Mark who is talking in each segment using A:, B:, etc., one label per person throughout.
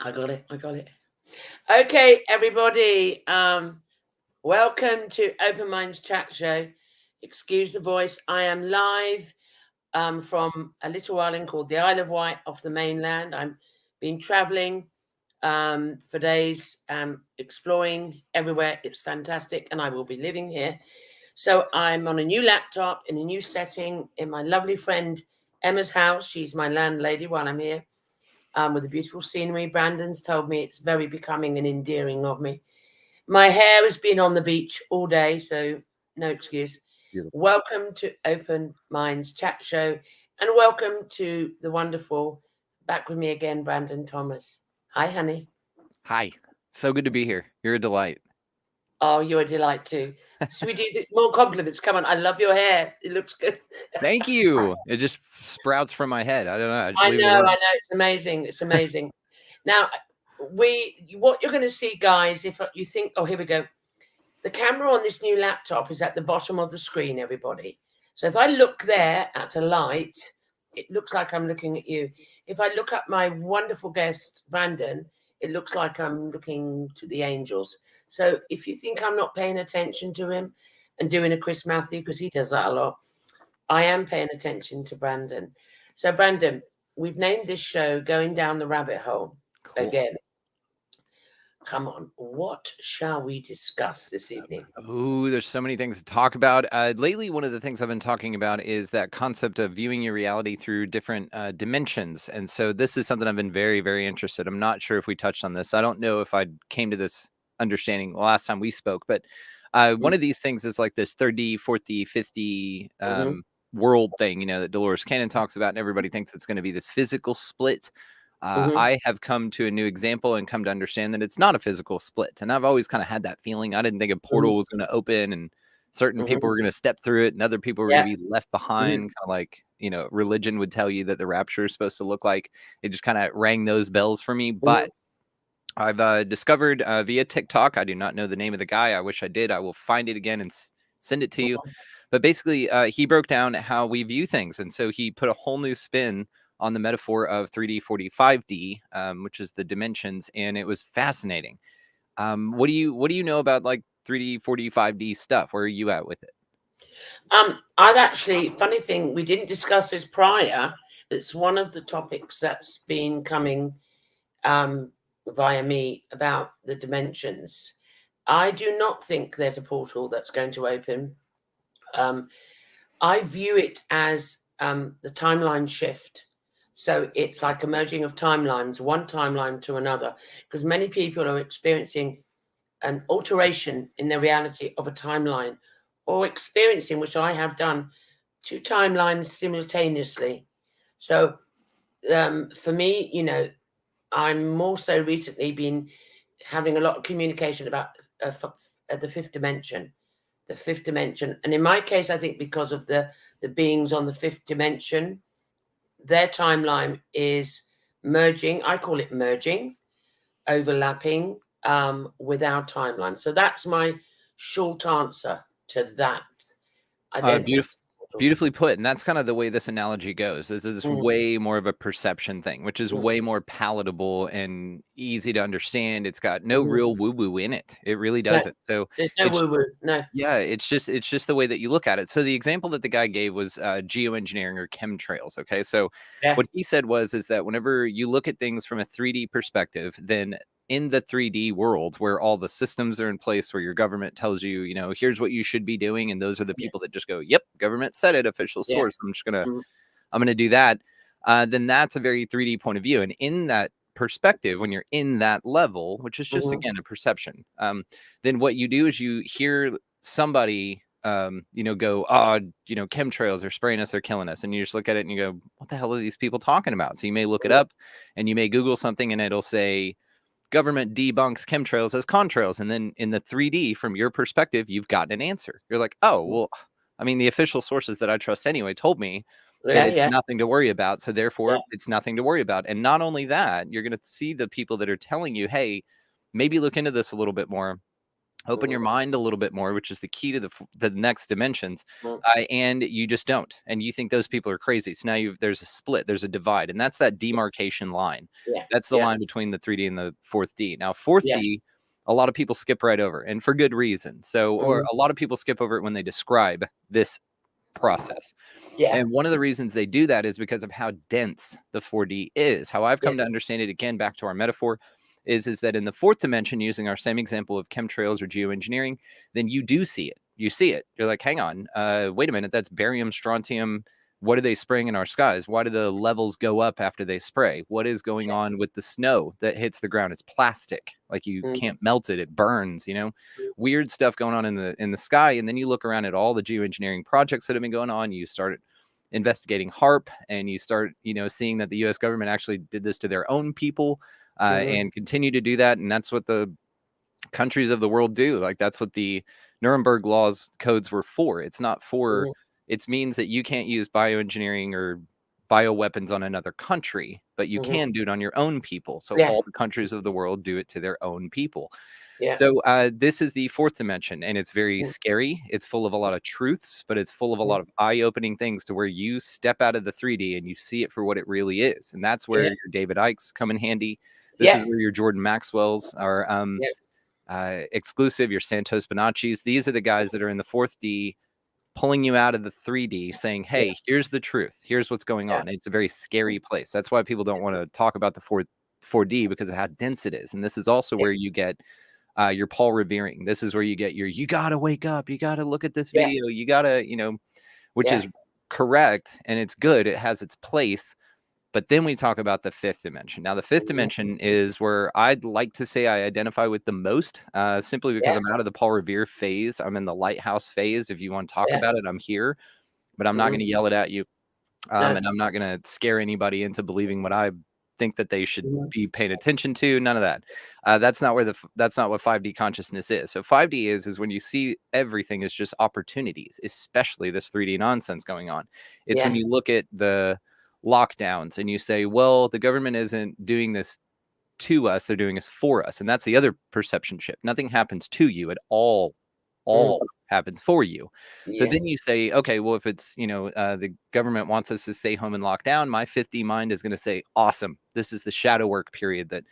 A: I got it. I got it. Okay, everybody. Welcome to Open Minds Chat Show. Excuse the voice. I am live from a little island called the Isle of Wight off the mainland. I've been traveling for days, exploring everywhere. It's fantastic, and I will be living here. So I'm on a new laptop in a new setting in my lovely friend Emma's house. She's my landlady while I'm here, with the beautiful scenery. Brandon's told me it's very becoming and endearing of me. My hair has been on the beach all day, so no excuse.
B: Beautiful.
A: Welcome to Open Minds Chat Show, and welcome to the wonderful, back with me again, Brandon Thomas. Hi, honey.
B: Hi. So good to be here. You're a delight.
A: Oh, you're a delight too. Should we do more compliments? Come on, I love your hair. It looks good.
B: Thank you. It just sprouts from my head. I don't know. I just
A: I
B: leave it
A: know, I
B: alone.
A: know. It's amazing. It's amazing. Now, what you're going to see, guys, if you think, oh, here we go. The camera on this new laptop is at the bottom of the screen, everybody. So if I look there at a light, it looks like I'm looking at you. If I look at my wonderful guest, Brandon, it looks like I'm looking to the angels. So if you think I'm not paying attention to him and doing a Chris Matthew, because he does that a lot, I am paying attention to Brandon. So, Brandon, we've named this show Going Down the Rabbit Hole
B: Cool.
A: again. Come on, what shall we discuss this evening?
B: Ooh, there's so many things to talk about. Lately, one of the things I've been talking about is that concept of viewing your reality through different dimensions. And so this is something I've been very, very interested. I'm not sure if we touched on this. I don't know if I came to this understanding the last time we spoke, but one of these things is like this 3D, 4D, 50
A: Mm-hmm.
B: world thing, that Dolores Cannon talks about, and everybody thinks it's going to be this physical split.
A: Mm-hmm.
B: I have come to a new example and come to understand that it's not a physical split. And I've always kind of had that feeling. I didn't think a portal was going to open and certain people
A: Mm-hmm.
B: were going to step through it and other people were going
A: Yeah.
B: to be left behind,
A: Mm-hmm.
B: kind of like, religion would tell you that the rapture is supposed to look like. It just kind of rang those bells for me.
A: Mm-hmm.
B: But I've discovered via TikTok, I do not know the name of the guy. I wish I did. I will find it again and send it to you. But basically, he broke down how we view things. And so he put a whole new spin on the metaphor of 3D, 4D, 5D, which is the dimensions. And it was fascinating. What do you know about like 3D, 4D, 5D stuff? Where are you at with it?
A: I've actually, funny thing, we didn't discuss this prior. It's one of the topics that's been coming via me about the dimensions. I do not think there's a portal that's going to open. I view it as the timeline shift. So it's like a merging of timelines, one timeline to another, because many people are experiencing an alteration in their reality of a timeline, or experiencing, which I have done, two timelines simultaneously. So for me, I'm more so recently been having a lot of communication about the fifth dimension, and in my case, I think because of the beings on the fifth dimension, their timeline is merging. I call it merging, overlapping with our timeline. So that's my short answer to that. I don't think.
B: Beautiful. Beautifully put. And that's kind of the way this analogy goes. This is
A: Mm,
B: way more of a perception thing, which is
A: mm,
B: way more palatable and easy to understand. It's got no
A: mhm.
B: real woo-woo in it. It really
A: No,
B: doesn't. So
A: there's no
B: it's
A: woo woo. No.
B: yeah, it's just the way that you look at it. So the example that the guy gave was geoengineering or chemtrails. Okay, so
A: Yeah.
B: what he said is that whenever you look at things from a 3D perspective, then in the 3D world where all the systems are in place, where your government tells you, here's what you should be doing, and those are the
A: Yeah.
B: people that just go, "Yep, government said it, official
A: Yeah.
B: source.
A: Mm,
B: I'm gonna do that." Then that's a very 3D point of view, and in that perspective, when you're in that level, which is just
A: mhm.
B: again a perception, then what you do is you hear somebody go, oh, chemtrails are spraying us, they're killing us, and you just look at it and you go, what the hell are these people talking about? So you may look it up and you may Google something and it'll say government debunks chemtrails as contrails, and then in the 3D from your perspective you've gotten an answer. You're like, oh well, I mean, the official sources that I trust anyway told me that
A: Yeah.
B: it's
A: Yeah.
B: nothing to worry about, so
A: Yeah.
B: therefore it's nothing to worry about. And not only that, you're going to see the people that are telling you, hey, maybe look into this a little bit more. open your
A: Mm,
B: mind a little bit more, which is the key to the next dimensions.
A: mm,
B: And you just don't, and you think those people are crazy. So now there's a split, there's a divide, and that's that demarcation line.
A: yeah,
B: That's the
A: yeah,
B: line between the 3D and the fourth D. Now, fourth
A: yeah,
B: D, a lot of people skip right over, and for good reason. So, or
A: mm,
B: a lot of people skip over it when they describe this process.
A: yeah,
B: And one of the reasons they do that is because of how dense the 4D is. How I've
A: yeah,
B: come to understand it, again, back to our metaphor, is that in the fourth dimension, using our same example of chemtrails or geoengineering, then you do see it. You see it. You're like, hang on, wait a minute, that's barium, strontium. What are they spraying in our skies? Why do the levels go up after they spray? What is going on with the snow that hits the ground? It's plastic. Like, you
A: mm,
B: can't melt it. It burns,
A: mm,
B: weird stuff going on in the sky. And then you look around at all the geoengineering projects that have been going on. You start investigating HARP, and you start, seeing that the US government actually did this to their own people,
A: mhm,
B: and continue to do that. And that's what the countries of the world do. Like, that's what the Nuremberg laws codes were for. It's not for,
A: mhm,
B: it means that you can't use bioengineering or bioweapons on another country, but you
A: mhm,
B: can do it on your own people. So
A: yeah,
B: all the countries of the world do it to their own people.
A: yeah,
B: So this is the fourth dimension, and it's very
A: mm,
B: scary. It's full of a lot of truths, but it's full of a
A: mm,
B: lot of eye-opening things to where you step out of the 3D and you see it for what it really is. And that's where
A: yeah,
B: your David Icke's come in handy. This is
A: yeah,
B: where your Jordan Maxwell's are
A: yeah,
B: exclusive, your Santos Bonacci's. These are the guys that are in the fourth D, pulling you out of the 3D, saying,
A: yeah,
B: hey, here's the truth. Here's what's going
A: yeah,
B: on. It's a very
A: mm,
B: scary place. That's why people don't want to talk about the 4D, because of how dense it is. And this is also
A: yeah,
B: where you get your Paul revering. This is where you get you got to wake up. You got to look at this
A: yeah,
B: video. You got to, which
A: yeah,
B: is correct. And it's good. It has its place. But then we talk about the fifth dimension. Now, the fifth
A: mhm,
B: dimension is where I'd like to say I identify with the most, simply because
A: yeah,
B: I'm out of the Paul Revere phase. I'm in the lighthouse phase. If you want to talk
A: yeah,
B: about it, I'm here, but I'm not
A: mhm,
B: going to yell it at you.
A: no,
B: And I'm not going to scare anybody into believing what I think that they should
A: mhm,
B: be paying attention to. None of that. That's not that's not what 5D consciousness is. So 5D is when you see everything is just opportunities, especially this 3D nonsense going on. It's when
A: yeah,
B: you look at the lockdowns and you say, well, the government isn't doing this to us, they're doing this for us. And that's the other perception shift. Nothing happens to you at
A: mm,
B: all happens for you. So
A: yeah,
B: then you say, okay, well, if it's, the government wants us to stay home and lock down, my 50 mind is going to say, awesome. This is the shadow work period that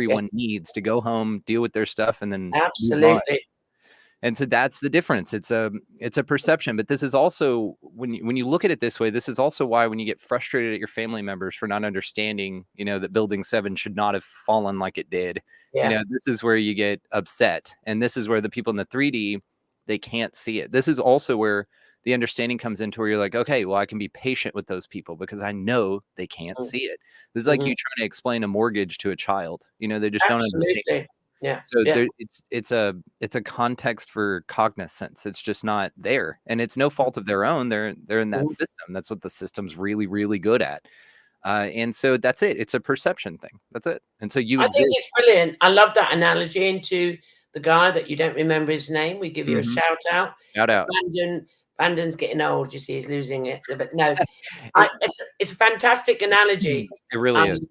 A: yeah,
B: everyone needs to go home, deal with their stuff, and then move on.
A: absolutely,
B: And so that's the difference. It's a perception, but this is also when you look at it this way, this is also why when you get frustrated at your family members for not understanding, that Building 7 should not have fallen like it did.
A: yeah,
B: This is where you get upset. And this is where the people in the 3D, they can't see it. This is also where the understanding comes into where you're like, okay, well, I can be patient with those people because I know they can't
A: mm,
B: see it. This is like
A: mhm,
B: you trying to explain a mortgage to a child. They just don't understand.
A: absolutely, yeah,
B: So
A: yeah,
B: it's a context for cognizance. It's just not there, and it's no fault of their own. They're in that
A: mhm.
B: system. That's what the system's really really good at. And so that's it. It's a perception thing. That's it. And so you
A: I think
B: exist.
A: it's brilliant. I love that analogy into the guy that you don't remember his name. We give you a
B: Mhm.
A: shout out.
B: Shout out.
A: Brandon's getting old, you see, he's losing it. But no,
B: It,
A: it's a fantastic analogy.
B: it really
A: Um,
B: is.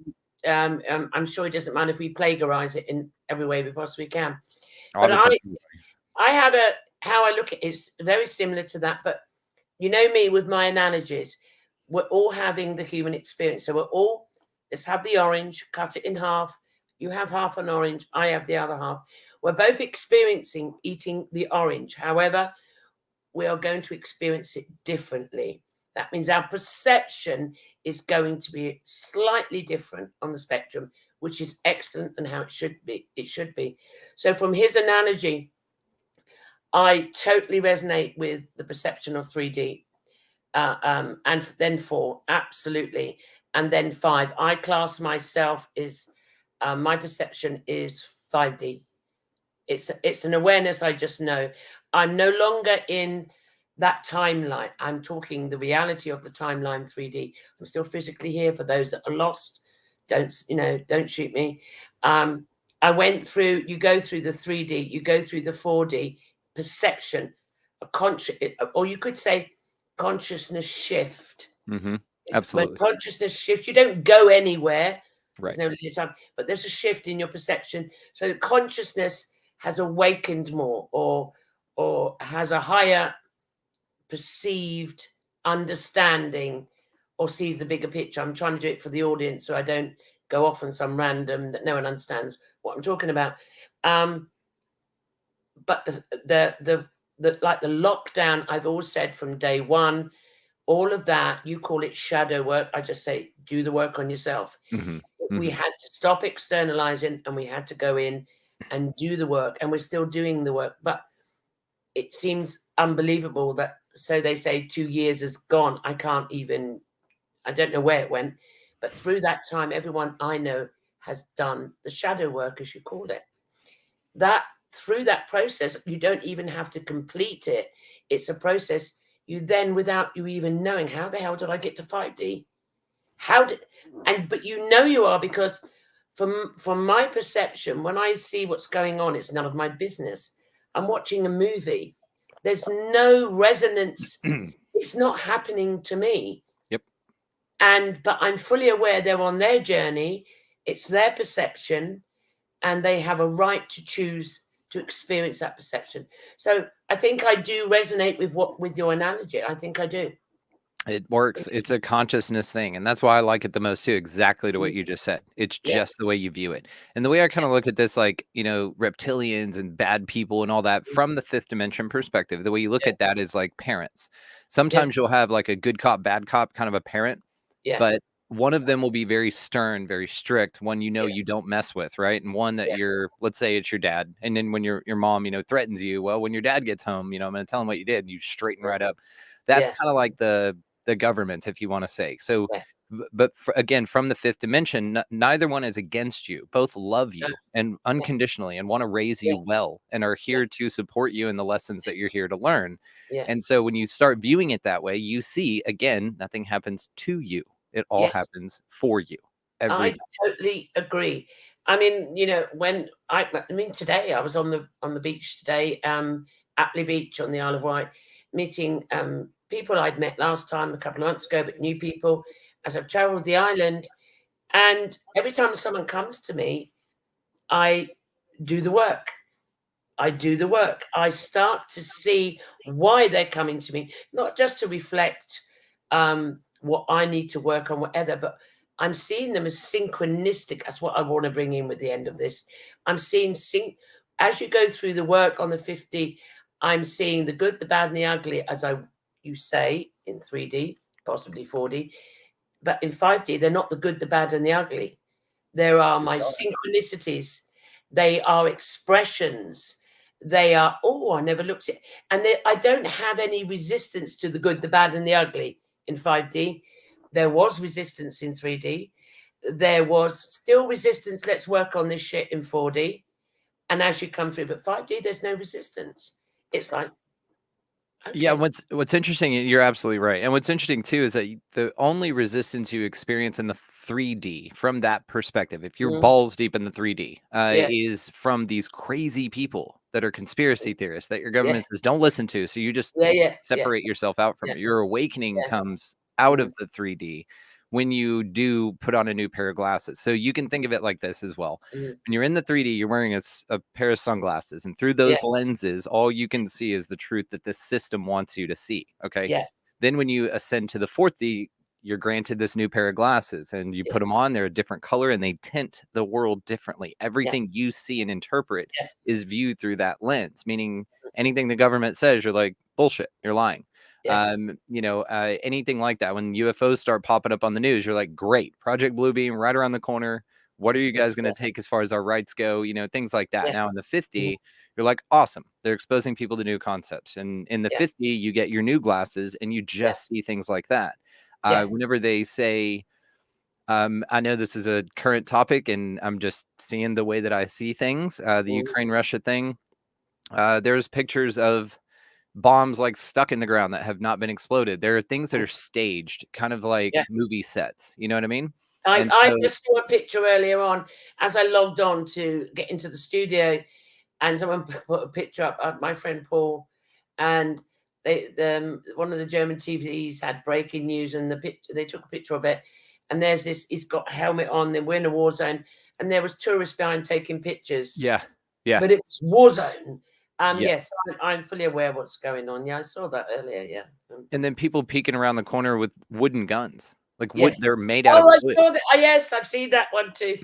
A: I'm sure he doesn't mind if we plagiarize it in every way we possibly can. But
B: Obviously.
A: I have how I look at it is very similar to that. But you know me with my analogies, we're all having the human experience. So let's have the orange, cut it in half. You have half an orange, I have the other half. We're both experiencing eating the orange. However, we are going to experience it differently. That means our perception is going to be slightly different on the spectrum, which is excellent and how it should be. It should be. So, from his analogy, I totally resonate with the perception of 3D. And then 4, absolutely. And then 5. I class myself as my perception is 5D. It's an awareness I just know. I'm no longer in that timeline. I'm talking the reality of the timeline 3D. I'm still physically here for those that are lost. Don't shoot me. I went through, you go through the 3D, you go through the 4D perception, or you could say consciousness shift.
B: Mm-hmm.
A: When
B: Absolutely.
A: consciousness shifts, you don't go anywhere. There's
B: Right.
A: no linear time, but there's a shift in your perception. So consciousness has awakened more, or has a higher perceived understanding, or sees the bigger picture. I'm trying to do it for the audience so I don't go off on some random that no one understands what I'm talking about. But the like the lockdown, I've always said from day one, all of that, you call it shadow work. I just say, do the work on yourself. We had to stop externalizing, and we had to go in and do the work, and we're still doing the work. But it seems unbelievable that, so they say 2 years has gone. I don't know where it went, but through that time, everyone I know has done the shadow work, as you call it. That through that process, you don't even have to complete it. It's a process you then, without you even knowing, how the hell did I get to 5D? But you are, because from my perception, when I see what's going on, it's none of my business. I'm watching a movie. There's no resonance. It's not happening to me.
B: Yep.
A: But I'm fully aware they're on their journey. It's their perception, and they have a right to choose to experience that perception. So I think I do resonate with your analogy. I think I do.
B: It works. It's a consciousness thing. And that's why I like it the most too. Exactly to what you just said. It's just the way you view it. And the way I kind of look at this, like, reptilians and bad people and all that from the fifth dimension perspective, the way you look at that is like parents. Sometimes you'll have like a good cop, bad cop kind of a parent, but one of them will be very stern, very strict, one you don't mess with, right? And one that let's say it's your dad. And then when your mom, threatens you, well, when your dad gets home, I'm going to tell him what you did, and you straighten right up. That's kind of like the government, if you want to say. So, but again, from the fifth dimension, neither one is against you. Both love you and unconditionally, and want to raise you well, and are here to support you in the lessons that you're here to learn. And so when you start viewing it that way, you see, again, nothing happens to you. It all happens for you. I
A: totally agree. I mean, today I was on the beach today, Atley Beach on the Isle of Wight, meeting people I'd met last time a couple of months ago, but new people as I've traveled the island. And every time someone comes to me, I do the work. I start to see why they're coming to me, not just to reflect what I need to work on, whatever, but I'm seeing them as synchronistic. That's what I want to bring in with the end of this. I'm seeing as you go through the work on the 50, I'm seeing the good, the bad, and the ugly, as you say, in 3D, possibly 4D. But in 5D, they're not the good, the bad, and the ugly. There are my synchronicities. They are expressions. They are, I never looked at it. And I don't have any resistance to the good, the bad, and the ugly in 5D. There was resistance in 3D. There was still resistance. Let's work on this shit in 4D. And as you come through, but 5D, there's no resistance. It's like,
B: okay. Yeah, what's interesting, you're absolutely right. And what's interesting too is that the only resistance you experience in the 3D from that perspective, if you're balls deep in the 3D, is from these crazy people that are conspiracy theorists that your government says don't listen to. So you just separate yourself out from it. Your awakening comes out of the 3D when you do put on a new pair of glasses. So you can think of it like this as well. When you're in the 3D, you're wearing a pair of sunglasses, and through those lenses, all you can see is the truth that this system wants you to see. Okay. Then when you ascend to the 4D, you're granted this new pair of glasses, and you put them on, they're a different color, and they tint the world differently. Everything you see and interpret is viewed through that lens, meaning anything the government says, you're like, bullshit, you're lying. Anything like that. When UFOs start popping up on the news, you're like, great, Project Bluebeam right around the corner. What are you guys going to take as far as our rights go? Things like that. Now in the 50, you're like, awesome. They're exposing people to new concepts. And in the 50, you get your new glasses, and you just see things like that. Whenever they say, I know this is a current topic, and I'm just seeing the way that I see things. The Ukraine-Russia thing, there's pictures of bombs like stuck in the ground that have not been exploded. There are things that are staged, kind of like movie sets. You know what I mean?
A: I just saw a picture earlier on as I logged on to get into the studio, and someone put a picture up of my friend Paul, and one of the German TVs had breaking news, and they took a picture of it, and there's this, he's got a helmet on, and we're in a war zone, and there was tourists behind taking pictures.
B: Yeah. Yeah.
A: but it was war zone.
B: Yes.
A: Yes, I'm fully aware what's going on. Yeah, I saw that earlier. Yeah.
B: And then people peeking around the corner with wooden guns, like
A: Yeah.
B: wood. They're made out of
A: Oh, I
B: wood.
A: saw that. Oh, yes, I've seen that one too.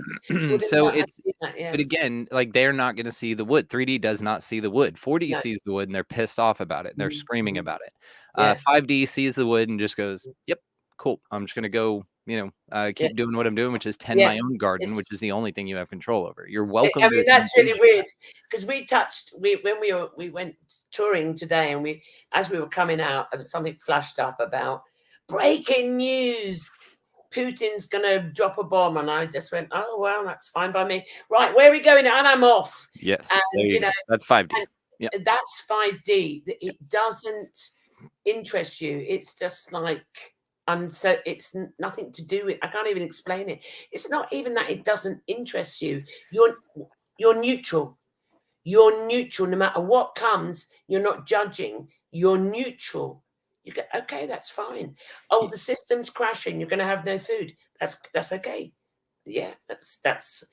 B: So
A: I've
B: it's,
A: seen that, yeah.
B: but again, like they're not going to see the wood. 3D does not see the wood. 4D
A: No.
B: sees the wood and they're pissed off about it. They're screaming about it.
A: Yeah.
B: 5D sees the wood and just goes, "Yep, cool. I'm just going to go,
A: Yeah.
B: keep doing what I'm doing, which is tend
A: Yeah.
B: my own garden,
A: It's,
B: which is the only thing you have control over. You're welcome
A: I
B: to
A: mean, that's
B: engage
A: really
B: in
A: weird because when we went touring today, and as we were coming out, there was something flashed up about breaking news. Putin's going to drop a bomb, and I just went, "Oh well, that's fine by me." Right, where are we going? And I'm off.
B: Yes,
A: And
B: there you go. That's 5D. Yeah,
A: that's 5D. It doesn't interest you. It's just like, so it's nothing to do with. I can't even explain it. It's not even that it doesn't interest you. You're neutral. You're neutral no matter what comes. You're not judging. You're neutral. You go, okay, that's fine. Oh, the system's crashing. You're going to have no food. That's okay. Yeah, that's.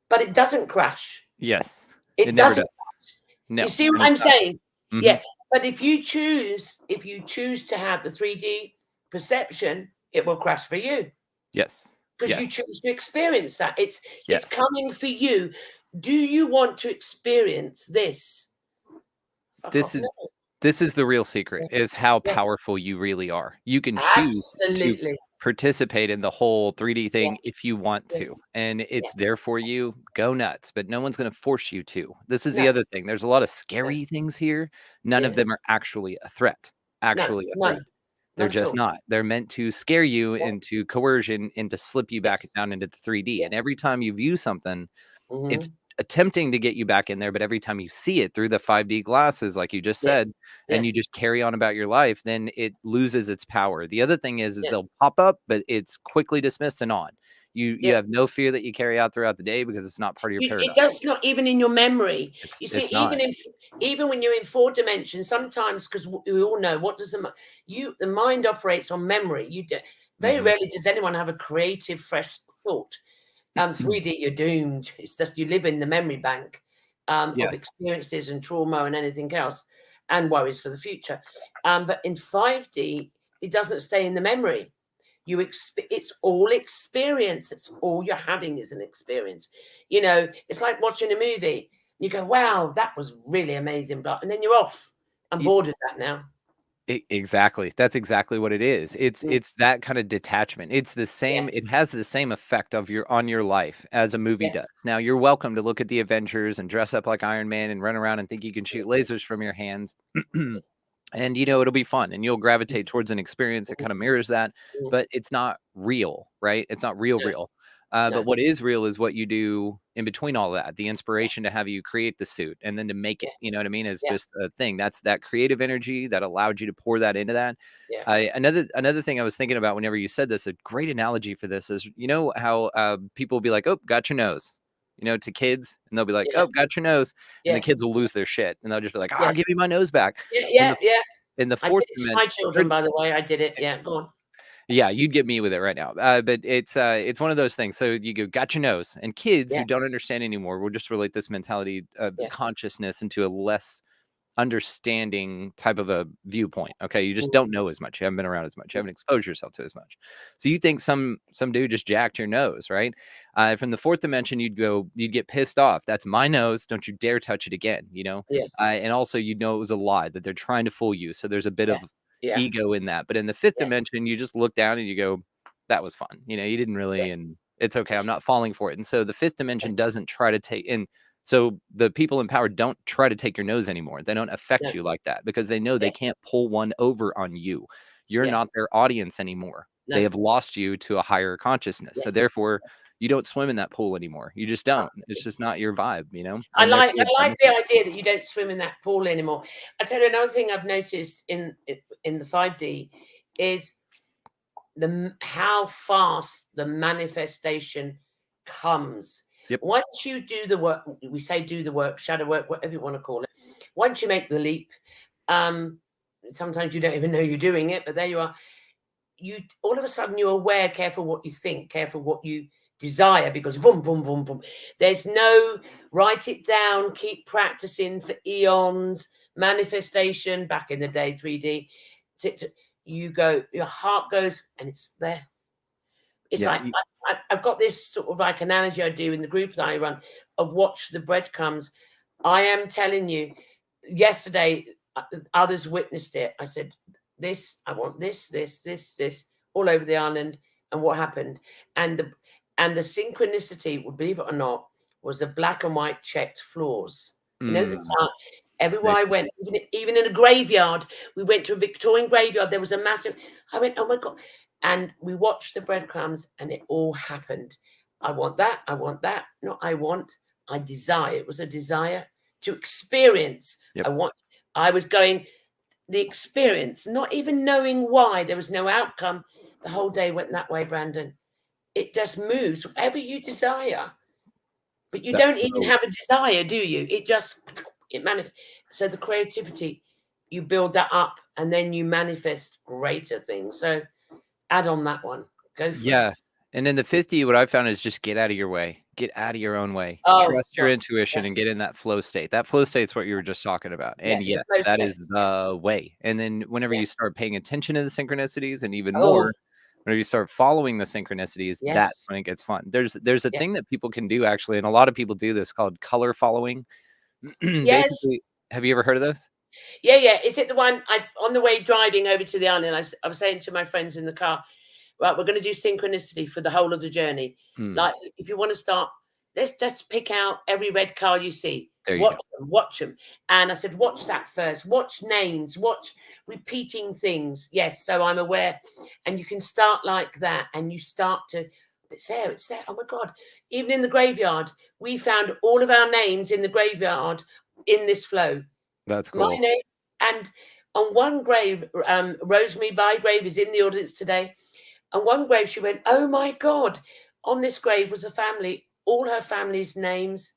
A: But it doesn't crash.
B: yes,
A: It
B: never
A: doesn't.
B: does. No,
A: You see what
B: and
A: I'm
B: it's not.
A: saying?
B: Mhm.
A: Yeah. But if you choose to have the 3D perception, it will crash for you
B: Yes,
A: because you
B: yes,
A: choose to experience that. It's
B: yes.
A: coming for you. Do you want to experience this? Fuck
B: This
A: off.
B: is
A: No.
B: this is the real secret, is how
A: Yeah.
B: powerful you really are. You can choose to
A: Absolutely.
B: participate in the whole 3D
A: Yeah.
B: thing if you want
A: Yeah.
B: to, and
A: Yeah.
B: it's there for you. Go nuts, but no one's going to force you to. This is the
A: No.
B: other thing. There's a lot of scary things here. None of
A: Yeah.
B: them are actually a threat.
A: No.
B: Actually a threat.
A: None.
B: They're
A: Not at
B: just
A: all.
B: not. They're meant to scare you
A: Yeah.
B: into coercion and to slip you back
A: Yes.
B: down into the 3D.
A: Yeah.
B: And every time you view something, it's
A: Mhm.
B: attempting to get you back in there, but every time you see it through the 5D glasses, like you just
A: Yeah.
B: said, and
A: Yeah.
B: you just carry on about your life, then it loses its power. The other thing is
A: Yeah.
B: they'll pop up, but it's quickly dismissed and on. You
A: Yeah.
B: have no fear that you carry out throughout the day because it's not part of your
A: It
B: paradigm.
A: does not even in your memory. You see,
B: It's not.
A: even when you're in 4 dimensions, sometimes because we all know what does the mind operates on memory. Very
B: Mhm.
A: rarely does anyone have a creative, fresh thought. 3D, you're doomed. It's just you live in the memory bank
B: Yeah.
A: of experiences and trauma and anything else, and worries for the future. But in 5D, it doesn't stay in the memory. It's all experience. It's all you're having is an experience. It's like watching a movie. You go, wow, that was really amazing, and then you're off. I'm
B: Y
A: bored of that now.
B: Exactly. That's exactly what it is. It's
A: Mm,
B: it's that kind of detachment. It's the
A: yeah,
B: same, it has the same effect on your life as a movie
A: yeah,
B: does. Now, you're welcome to look at the Avengers and dress up like Iron Man and run around and think you can shoot lasers from your hands. And it'll be fun and you'll gravitate towards an experience that kind of mirrors that,
A: mm,
B: but it's not real, right? It's not
A: no,
B: real. But
A: no,
B: what is real is what you do in between all that. The
A: yeah,
B: inspiration to have you create the suit and then to make
A: yeah,
B: it, you know what I mean, is
A: yeah,
B: just a thing. That's that creative energy that allowed you to pour that into that.
A: yeah,
B: Another thing I was thinking about whenever you said this, a great analogy for this is, how people will be like, "Oh, got your nose," to kids, and they'll be like,
A: yeah,
B: "Oh, got your nose," and the
A: yeah,
B: kids will lose their shit, and they'll just be like,
A: yeah,
B: "Ah, give me my nose back."
A: yeah,
B: In
A: yeah,
B: the
A: yeah.
B: in the
A: I did
B: fourth
A: it to my children,
B: dimension,
A: by the way. I did it. Yeah, go on.
B: yeah, you'd get me with it right now. But it's one of those things. So you go, got your nose, and kids
A: Yeah,
B: who don't understand anymore will just relate this mentality of
A: yeah,
B: consciousness into a less understanding type of a viewpoint. Okay, you just
A: mm,
B: don't know as much. You haven't been around as much. You
A: mm,
B: haven't exposed yourself to as much. So you think some dude just jacked your nose, right? From the fourth dimension, you'd get pissed off. That's my nose. Don't you dare touch it again.
A: yeah,
B: And also you'd know it was a lie, that they're trying to fool you. So there's a bit
A: yeah,
B: of
A: yeah,
B: ego in that. But in the fifth
A: yeah,
B: dimension, you just look down and you go, that was fun. You didn't
A: yeah,
B: really, and it's okay. I'm not falling for it. And so the fifth
A: yeah,
B: dimension doesn't try to take in. So the people in power don't try to take your nose anymore. They don't affect
A: no,
B: you like that because they know
A: yeah,
B: they can't pull one over on you. You're
A: yeah,
B: not their audience anymore. They
A: no,
B: have lost you to a higher consciousness.
A: yeah.
B: So therefore, you don't swim in that pool anymore. You just
A: Uh,
B: don't. It's just not your vibe.
A: I
B: And
A: like
B: therefore,
A: I like the idea that you don't swim in that pool anymore. I tell you another thing I've noticed in the 5D is how fast the manifestation comes.
B: yep,
A: Once you do the work, we say do the work, shadow work, whatever you want to call it. Once you make the leap, um, sometimes you don't even know you're doing it, but there you are. You all of a sudden you're aware, careful what you think, careful what you desire, because boom, boom, boom, boom. There's no write it down, keep practicing for eons, manifestation back in the day, 3D. You go, your heart goes, and it's there. It's like I've got this sort of like analogy I do in the group that I run of watch the breadcrumbs. I am telling you, yesterday, others witnessed it. I said, this, I want this, all over the island. And what happened? And the synchronicity, believe it or not, was the black and white checked floors. You know, the time, everywhere I went, even in a graveyard, we went to a Victorian graveyard, there was a massive, I went, oh my God. And we watched the breadcrumbs and it all happened. I want that. I want that. Not I want, I desire. It was a desire to experience. I was going, the experience, not even knowing why. There was no outcome. The whole day went that way, Brandon. It just moves, whatever you desire. But you don't even have a desire, do you? It manifests. So the creativity, you build that up and then you manifest greater things. So add on that one. Go for it.
B: And then the 50, what I found is just get out of your way. Get out of your own way. Trust your intuition and get in that flow state. That flow state is what you were just talking about. And yes, that is the way. And then whenever you start paying attention to the synchronicities, and even more, whenever you start following the synchronicities, that's when it gets fun. There's a thing that people can do, actually, and a lot of people do this, called color following. Basically, have you ever heard of this?
A: Yeah. Is it the one on the way driving over to the island? I was saying to my friends in the car, right, we're going to do synchronicity for the whole of the journey. Like, if you want to start, let's pick out every red car you see. Watch them. And I said, watch that first. Watch names. Watch repeating things. Yes, so I'm aware. And you can start like that, and you start to, it's there. Oh my God. Even in the graveyard, we found all of our names in the graveyard in this flow.
B: That's cool.
A: My name. And on one grave, Rosemary Bygrave is in the audience today. On one grave, she went, oh my God. On this grave was a family, all her family's names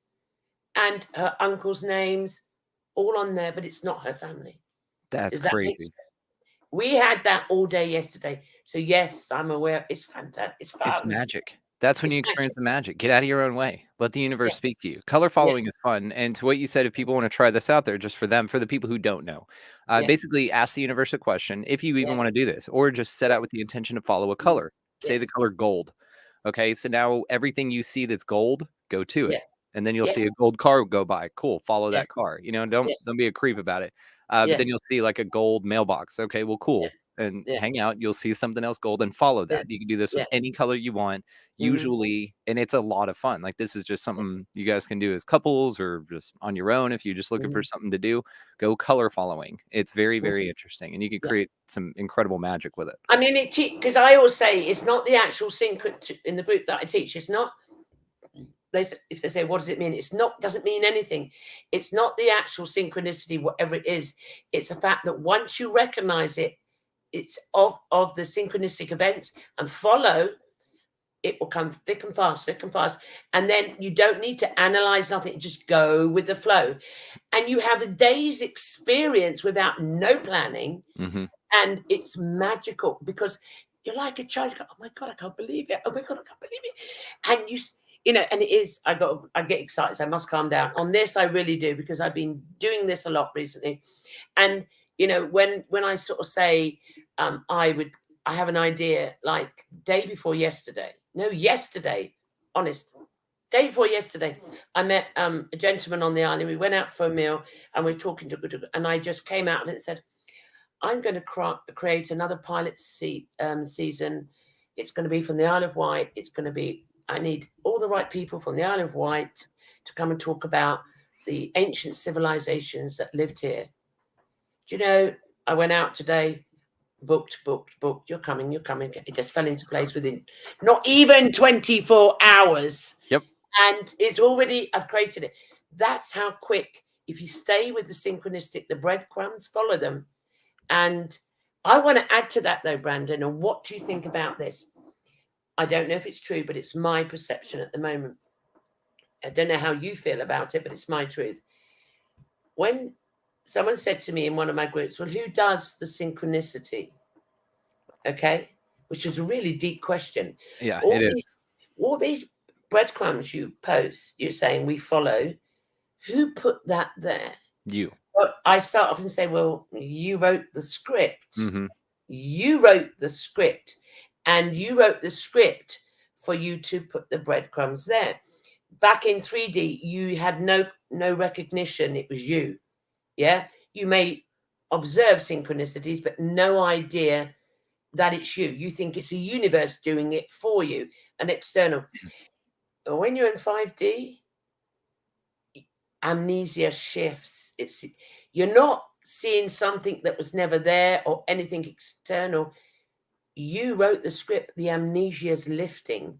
A: and her uncle's names, all on there, but it's not her family.
B: That's crazy.
A: We had that all day yesterday. So yes, I'm aware. It's fantastic. It's fun.
B: It's magic. That's when you experience the magic. Get out of your own way. Let the universe speak to you. Color following is fun. And to what you said, if people want to try this out there, just for them, for the people who don't know, basically ask the universe a question, if you even want to do this, or just set out with the intention to follow a color. Say the color gold. Okay, so now everything you see that's gold, go to it. And then you'll see a gold car go by. Cool, follow that car. You know, don't be a creep about it. But then you'll see like a gold mailbox. Okay, well, cool. And hang out, you'll see something else gold and follow that. You can do this with any color you want, usually, and it's a lot of fun. Like, this is just something you guys can do as couples or just on your own. If you're just looking for something to do, go color following. It's very, very interesting, and you can create some incredible magic with it.
A: I mean, because I always say it's not the actual synchro in the group that I teach. It's not. If they say, what does it mean? It's not, doesn't mean anything. It's not the actual synchronicity, whatever it is. It's the fact that once you recognize it, it's of the synchronistic event and follow, it will come thick and fast. And then you don't need to analyze nothing, just go with the flow. And you have a day's experience without no planning. And it's magical because you're like a child. You go, oh my God, I can't believe it. Oh my God, I can't believe it. And you know, and it is, I get excited. So I must calm down on this. I really do, because I've been doing this a lot recently. And, you know, when I sort of say, I have an idea, like day before yesterday, day before yesterday, I met a gentleman on the island. We went out for a meal and we were talking and I just came out of it and said, I'm going to create another pilot season. It's going to be from the Isle of Wight. I need all the right people from the Isle of Wight to come and talk about the ancient civilizations that lived here. Do you know, I went out today, booked. You're coming. It just fell into place within not even 24 hours.
B: Yep.
A: And it's already, I've created it. That's how quick, if you stay with the synchronistic, the breadcrumbs, follow them. And I want to add to that though, Brandon, and what do you think about this? I don't know if it's true, but it's my perception at the moment. I don't know how you feel about it, but it's my truth. When someone said to me in one of my groups, well, who does the synchronicity? Okay. Which is a really deep question.
B: Yeah, it is.
A: All these breadcrumbs you post, you're saying we follow. Who put that there?
B: You.
A: Well, I start off and say, well, you wrote the script.
B: Mm-hmm.
A: You wrote the script, and you wrote the script for you to put the breadcrumbs there. Back in 3D, you had no recognition. It was you. Yeah. You may observe synchronicities, but no idea that it's you. You think it's a universe doing it for you, an external. When you're in 5D, amnesia shifts. You're not seeing something that was never there or anything external. You wrote the script, the amnesia is lifting.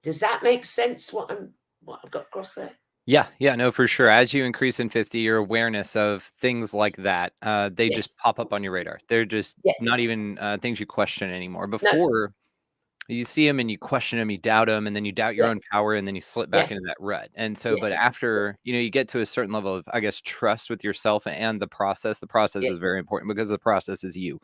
A: Does that make sense what I've got across there?
B: Yeah, no, for sure. As you increase in 50, your awareness of things like that, they just pop up on your radar. They're just not even things you question anymore. Before, you see them and you question them, you doubt them, and then you doubt your own power, and then you slip back into that rut. And so, but after, you get to a certain level of, I guess, trust with yourself and the process. The process is very important because the process is you.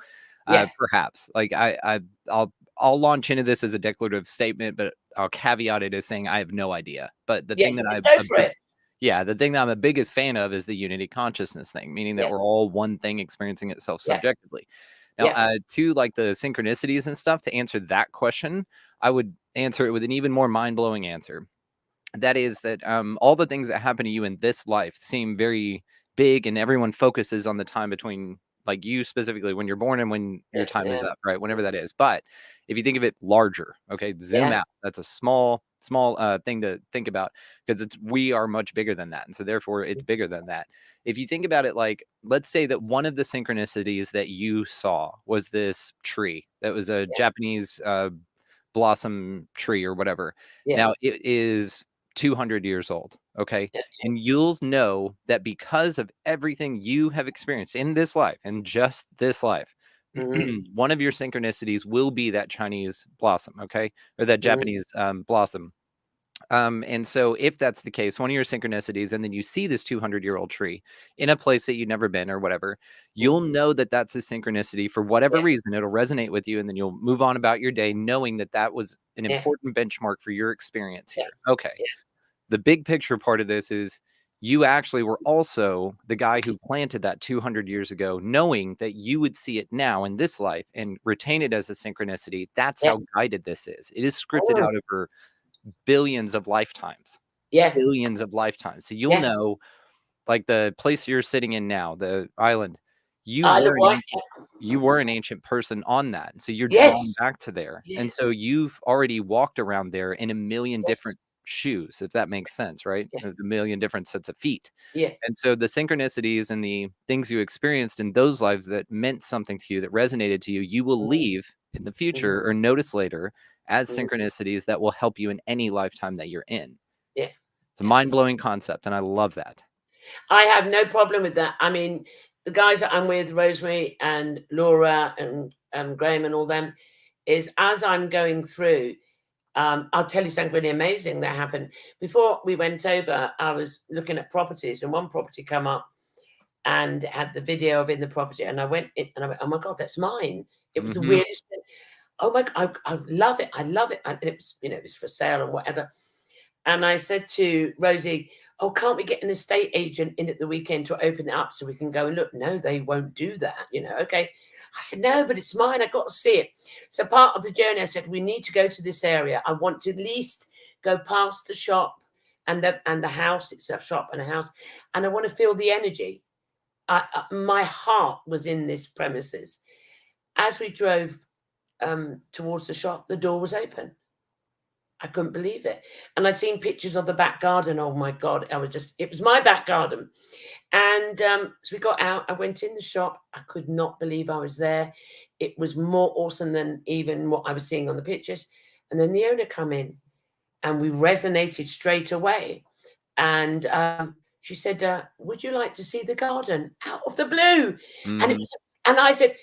B: Perhaps, like I'll launch into this as a declarative statement, but I'll caveat it as saying I have no idea. But the thing that the thing that I'm the biggest fan of is the unity consciousness thing, meaning that we're all one thing experiencing itself subjectively. Now, to like the synchronicities and stuff, to answer that question, I would answer it with an even more mind-blowing answer. That is that all the things that happen to you in this life seem very big, and everyone focuses on the time between, like, you specifically when you're born and when your time is up, right? Whenever that is. But if you think of it larger, okay, zoom out. That's a small thing to think about, because we are much bigger than that, and so therefore it's bigger than that. If you think about it, like, let's say that one of the synchronicities that you saw was this tree that was a Japanese blossom tree or whatever. Now it is 200 years old. Okay. And you'll know that because of everything you have experienced in this life and just this life, one of your synchronicities will be that Chinese blossom. Okay. Or that Japanese blossom. And so if that's the case, one of your synchronicities, and then you see this 200-year-old tree in a place that you've never been or whatever, you'll know that that's a synchronicity for whatever reason. It'll resonate with you, and then you'll move on about your day knowing that that was an important benchmark for your experience here. Okay. The big picture part of this is you actually were also the guy who planted that 200 years ago, knowing that you would see it now in this life and retain it as a synchronicity. That's how guided this is. It is scripted out over billions of lifetimes. Billions of lifetimes. So you'll know, like the place you're sitting in now, the island, you were an ancient person on that. And so you're drawn back to there. And so you've already walked around there in a million different shoes, if that makes sense, right? A million different sets of feet. And so the synchronicities and the things you experienced in those lives that meant something to you, that resonated to you, you will leave in the future or notice later as synchronicities that will help you in any lifetime that you're in. It's a mind-blowing concept, and I love that.
A: I have no problem with that. I mean, the guys that I'm with, Rosemary and Laura and Graham and all them, is as I'm going through, I'll tell you something really amazing that happened. Before we went over, I was looking at properties, and one property come up and had the video of in the property, and I went in and I went, oh my God, that's mine. It was the weirdest thing. Oh my God, I love it. I love it. And it was, it was for sale and whatever. And I said to Rosie, oh, can't we get an estate agent in at the weekend to open it up so we can go and look? No, they won't do that. Okay. I said, no, but it's mine. I've got to see it. So part of the journey, I said, we need to go to this area. I want to at least go past the shop and the house. It's a shop and a house. And I want to feel the energy. My heart was in this premises. As we drove towards the shop, the door was open. I couldn't believe it. And I'd seen pictures of the back garden. Oh my God. It was my back garden. And so we got out, I went in the shop. I could not believe I was there. It was more awesome than even what I was seeing on the pictures. And then the owner come in and we resonated straight away. And she said, would you like to see the garden? Out of the blue. And I said,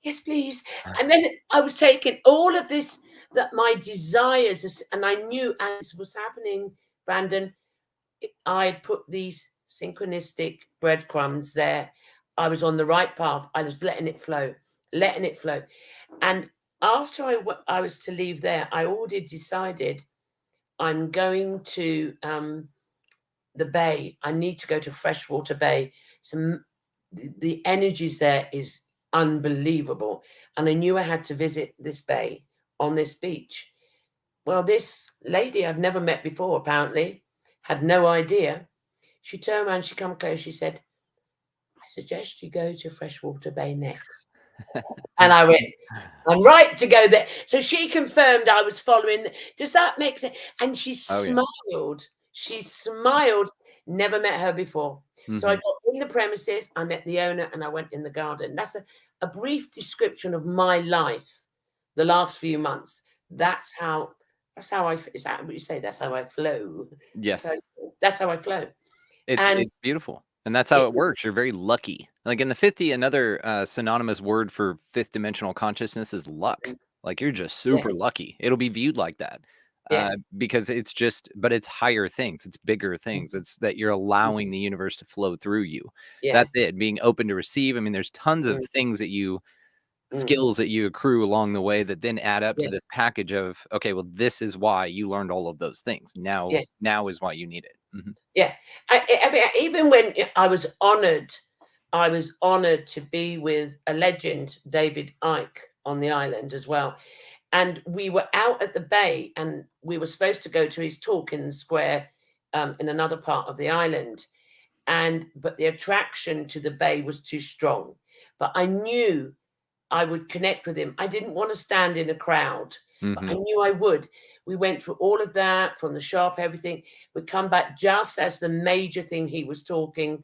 A: yes, please. And then I was taking all of this, that my desires, and I knew as was happening, Brandon, I put these synchronistic breadcrumbs there. I was on the right path. I was letting it flow. And after I was to leave there, I already decided I'm going to the bay. I need to go to Freshwater Bay. So the energies there is unbelievable. And I knew I had to visit this bay on this beach. Well, this lady I'd never met before, apparently, had no idea. She turned around, she come close, she said, I suggest you go to Freshwater Bay next. And I went, I'm right to go there. So she confirmed I was following. Does that make sense? And she smiled. She smiled. Never met her before. So I got in the premises, I met the owner, and I went in the garden. That's a brief description of my life the last few months. That's how I, is that what you say? That's how I flow.
B: Yes.
A: So that's how I flow.
B: It's beautiful. And that's how it works. You're very lucky. Like in the 50, another synonymous word for fifth dimensional consciousness is luck. Like you're just super lucky. It'll be viewed like that. Because it's just, but it's higher things. It's bigger things. It's that you're allowing the universe to flow through you. That's it. Being open to receive. I mean, there's tons of things that you, skills that you accrue along the way that then add up to this package of, okay, well, this is why you learned all of those things. Now is why you need it.
A: Yeah. Even when I was honored to be with a legend, David Icke, on the island as well. And we were out at the bay and we were supposed to go to his talk in the square in another part of the island. But the attraction to the bay was too strong. But I knew I would connect with him. I didn't want to stand in a crowd, but I knew I would. We went through all of that, from the shop, everything. We'd come back just as the major thing he was talking,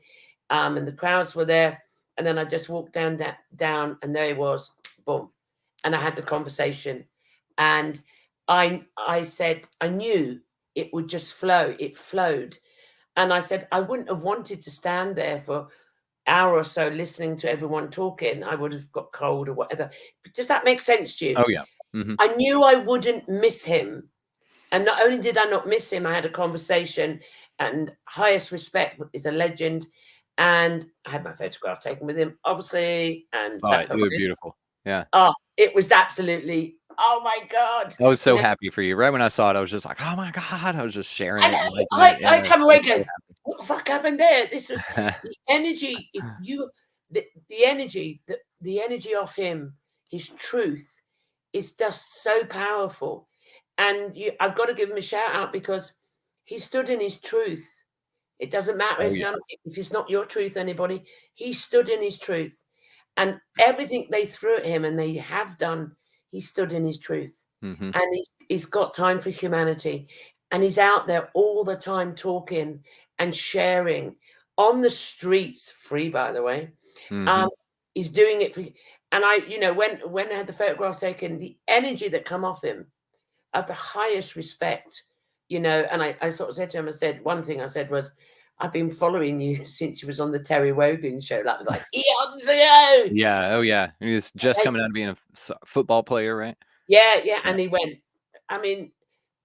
A: and the crowds were there. And then I just walked down, and there he was, boom. And I had the conversation. And I said, I knew it would just flow. It flowed. And I said, I wouldn't have wanted to stand there for hour or so listening to everyone talking. I would have got cold or whatever. But does that make sense to you?
B: Oh, yeah.
A: I knew I wouldn't miss him. And not only did I not miss him, I had a conversation, and highest respect, is a legend. And I had my photograph taken with him, obviously. And
B: you were beautiful. Yeah.
A: Oh, it was absolutely, oh my God.
B: I was so happy for you. Right when I saw it, I was just like, oh my God. I was just sharing it.
A: I come away going, what the fuck happened there? This was the energy. If you, the energy, the energy of him, his truth is just so powerful. And I've got to give him a shout out, because he stood in his truth. It doesn't matter if it's not your truth, anybody. He stood in his truth. And everything they threw at him, and they have done, he stood in his truth. And he's got time for humanity. And he's out there all the time talking and sharing on the streets, free, by the way. He's doing it for, and when I had the photograph taken, the energy that come off him, of the highest respect, and I sort of said to him, one thing I said was, I've been following you since you was on the Terry Wogan show. That was like eons ago.
B: Yeah. Oh, yeah. He was just coming out of being a football player, right?
A: Yeah. And he went, I mean,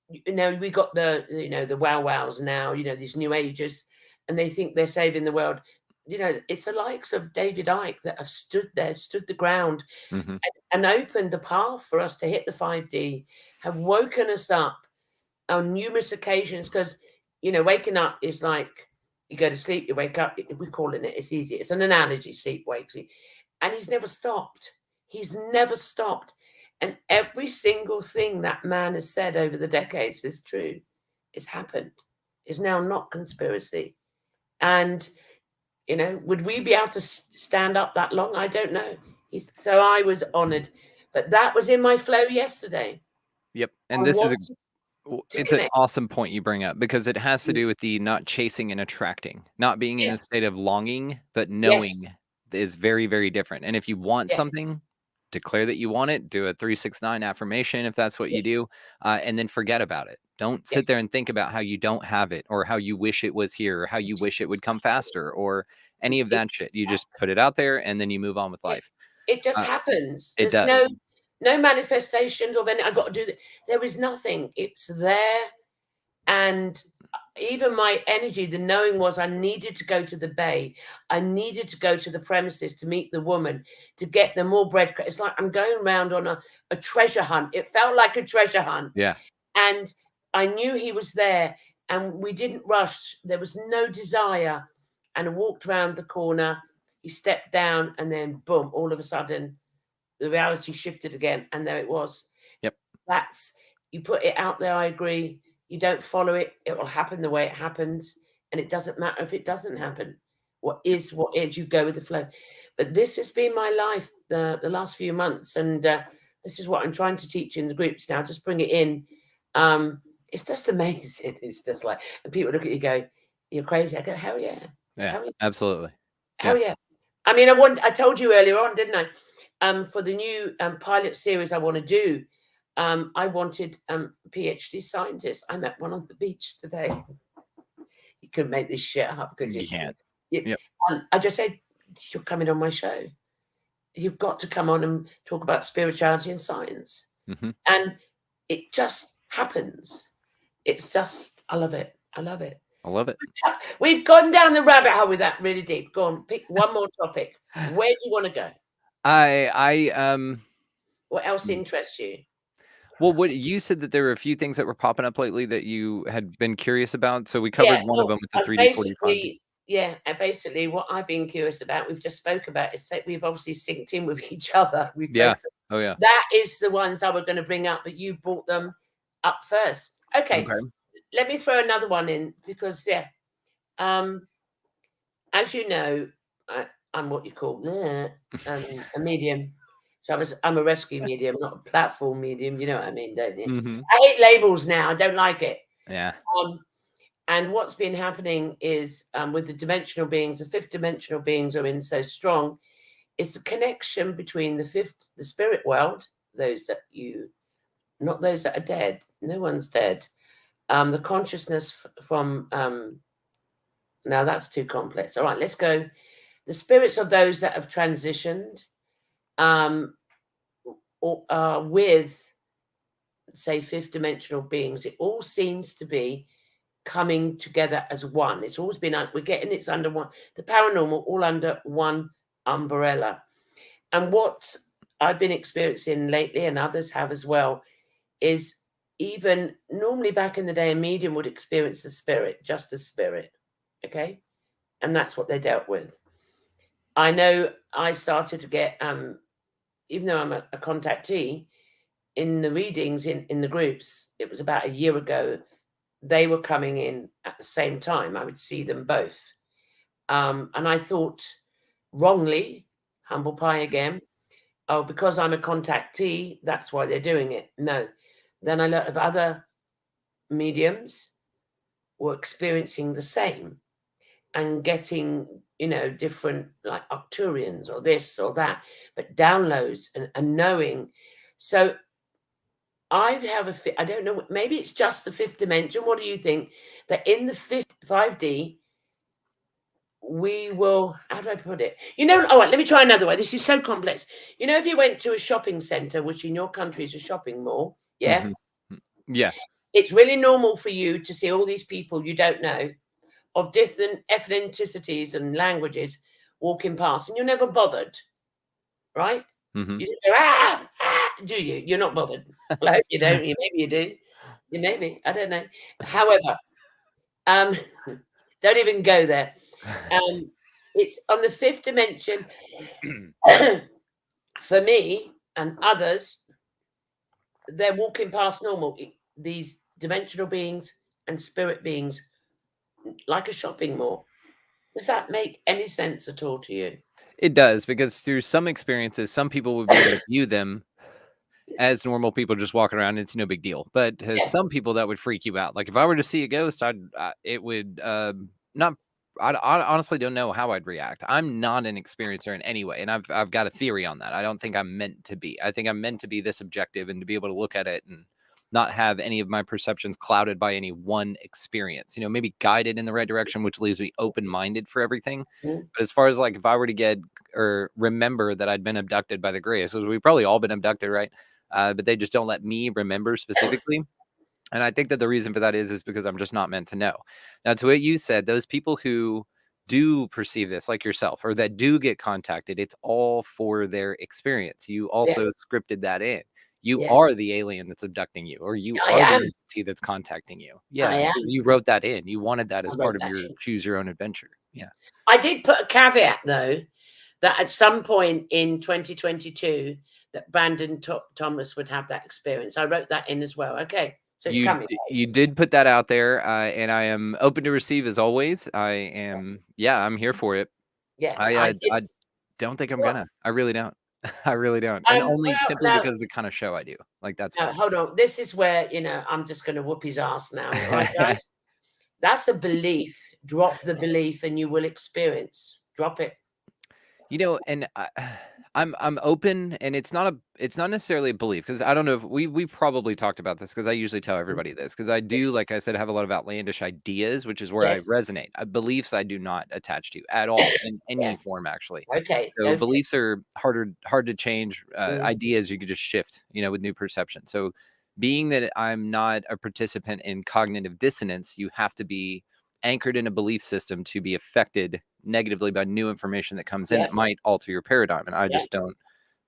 A: we got the wow wows now, these new ages, and they think they're saving the world. It's the likes of David Icke that have stood the ground, and opened the path for us to hit the 5D, have woken us up on numerous occasions. Because, waking up is like, you go to sleep, you wake up, we're calling it, it's easy. It's an analogy, sleep, wake. And he's never stopped. He's never stopped. And every single thing that man has said over the decades is true. It's happened. It's now not conspiracy. And, would we be able to stand up that long? I don't know. So I was honored. But that was in my flow yesterday.
B: Yep. And it's an awesome point you bring up, because it has to do with the not chasing and attracting, not being in a state of longing, but knowing is very, very different. And if you want something, declare that you want it, do a 369 affirmation if that's what you do, and then forget about it. Don't sit there and think about how you don't have it, or how you wish it was here, or how you wish it would come faster, or any of that shit. You just put it out there and then you move on with life.
A: It just happens.
B: It does.
A: No manifestations of any, I got to do that. There is nothing. It's there. And even my energy, the knowing was, I needed to go to the bay. I needed to go to the premises to meet the woman, to get them more bread. It's like I'm going around on a treasure hunt. It felt like a treasure hunt.
B: Yeah.
A: And I knew he was there, and we didn't rush. There was no desire. And I walked around the corner. He stepped down, and then boom! All of a sudden, the reality shifted again, and there it was.
B: Yep.
A: That's, you put it out there. I agree. You don't follow it; it will happen the way it happens, and it doesn't matter if it doesn't happen. What is, you go with the flow. But this has been my life the last few months, and this is what I'm trying to teach in the groups now. Just bring it in. It's just amazing. It's just like, and people look at you, go, "You're crazy." I go, "Hell yeah,
B: Yeah,
A: hell yeah,
B: absolutely.
A: hell yeah." I mean, I told you earlier on, didn't I? For the new pilot series I want to do, I wanted PhD scientists. I met one on the beach today. You couldn't make this shit up, could you?
B: You can't.
A: Yep. I just said, "You're coming on my show. You've got to come on and talk about spirituality and science."
B: Mm-hmm.
A: And it just happens. It's just, I love it. I love it.
B: I love it.
A: We've gone down the rabbit hole with that really deep. Go on, pick one more topic. Where do you want to go? What else interests you?
B: Well, what you said that there were a few things that were popping up lately that you had been curious about. So we covered one of them with the 3D 45.
A: Yeah, and basically what I've been curious about, we've just spoke about, is that we've obviously synced in with each other.
B: Oh yeah.
A: That is the ones I were going to bring up, but you brought them up first. Okay. Let me throw another one in, because as you know, I'm what you call a medium. So I'm a rescue medium, not a platform medium. You know what I mean, don't you?
B: Mm-hmm.
A: I hate labels now. I don't like it.
B: Yeah.
A: And what's been happening is, with the dimensional beings, the fifth dimensional beings are in so strong, is the connection between the spirit world, not those that are dead. No one's dead. The consciousness from, now that's too complex. All right, let's go. The spirits of those that have transitioned, with, say, fifth dimensional beings. It all seems to be coming together as one. It's always been, we're getting it's under one, the paranormal, all under one umbrella. And what I've been experiencing lately, and others have as well, is, even normally back in the day, a medium would experience the spirit, just a spirit. Okay. And that's what they dealt with. I know I started to get, even though I'm a contactee, in the readings, in the groups, it was about a year ago, they were coming in at the same time. I would see them both. And I thought, wrongly, humble pie again, oh, because I'm a contactee, that's why they're doing it. No. Then I learned of other mediums were experiencing the same and getting, different, like Arcturians or this or that, but downloads and knowing. So I don't know, maybe it's just the fifth dimension. What do you think? That in the 5D, we will, how do I put it? All right, let me try another way. This is so complex. If you went to a shopping center, which in your country is a shopping mall, yeah?
B: Mm-hmm. Yeah.
A: It's really normal for you to see all these people you don't know, of different ethnicities and languages, walking past, and you're never bothered, right?
B: Mm-hmm.
A: You don't go, do you? You're not bothered. Well, I hope you don't. Maybe you do. You maybe. I don't know. However, don't even go there. It's on the fifth dimension. For me and others, they're walking past normal. These dimensional beings and spirit beings, like a shopping mall. Does that make any sense at all to you?
B: It does, because through some experiences, some people would be able to view them as normal people just walking around. It's no big deal. But some people, that would freak you out. Like if I were to see a ghost, it would not. I honestly don't know how I'd react. I'm not an experiencer in any way, and I've got a theory on that. I don't think I'm meant to be. I think I'm meant to be this objective and to be able to look at it and not have any of my perceptions clouded by any one experience. Maybe guided in the right direction, which leaves me open-minded for everything.
A: Mm.
B: But as far as like if I were to get or remember that I'd been abducted by the Greys, so we've probably all been abducted, right? But they just don't let me remember specifically. And I think that the reason for that is because I'm just not meant to know. Now, to what you said, those people who do perceive this, like yourself, or that do get contacted, it's all for their experience. You also scripted that in. You
A: Yeah.
B: are the alien that's abducting you, or you
A: I
B: are the
A: am.
B: entity that's contacting you.
A: I
B: Yeah,
A: am.
B: because you wrote that in. You wanted that
A: I
B: as
A: wrote
B: part of
A: that
B: your
A: in.
B: choose your own adventure. Yeah.
A: I did put a caveat though that at some point in 2022 that Brandon Thomas would have that experience. I wrote that in as well. Okay, so it's coming.
B: You did put that out there, and I am open to receive as always. I am, yeah, I'm here for it.
A: Yeah,
B: I
A: I did.
B: I don't think I'm
A: Well,
B: gonna. I really don't. I really don't, and only
A: well,
B: simply
A: now,
B: because of the kind of show I do. Like that's
A: no,
B: why.
A: hold on. This is where I'm just going to whoop his ass now, right, guys? That's a belief. Drop the belief, and you will experience. Drop it.
B: And I'm open, and it's not necessarily a belief, because I don't know if we probably talked about this, because I usually tell everybody this, because I do, like I said, have a lot of outlandish ideas, which is where I
A: Yes.
B: resonate. Beliefs I do not attach to at all in any
A: Yeah.
B: form, actually.
A: Okay.
B: So
A: Go for it.
B: beliefs are hard to change.
A: Mm.
B: Ideas you could just shift, with new perception. So being that I'm not a participant in cognitive dissonance, you have to be anchored in a belief system to be affected negatively by new information that comes in
A: Yeah.
B: that might alter your paradigm. And I
A: Yeah.
B: just don't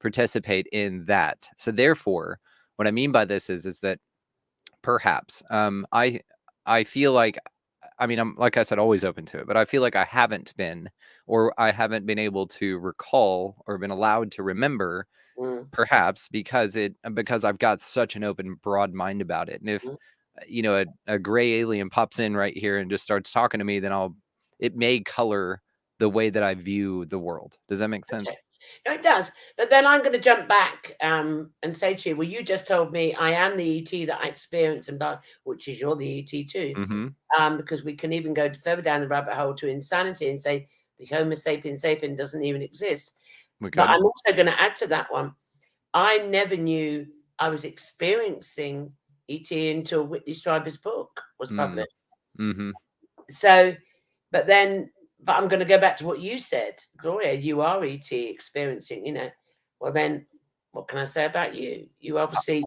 B: participate in that. So therefore, what I mean by this is that perhaps I feel like, I mean, I'm, like I said, always open to it, but I feel like I haven't been, or I haven't been able to recall or been allowed to remember,
A: Mm.
B: perhaps because I've got such an open, broad mind about it. And if
A: Mm.
B: a gray alien pops in right here and just starts talking to me, then it may color the way that I view the world. Does that make sense?
A: Okay. No, it does. But then I'm going to jump back and say to you, well, you just told me I am the ET that I experience, and which is you're the ET too.
B: Mm-hmm.
A: Because we can even go further down the rabbit hole to insanity and say the Homo sapiens sapien doesn't even exist.
B: We
A: But
B: could.
A: I'm also going to add to that one. I never knew I was experiencing ET until Whitley Strieber's book was published.
B: Mm-hmm.
A: So, but I'm going to go back to what you said, Gloria. You are ET experiencing, Well, then, what can I say about you? You obviously,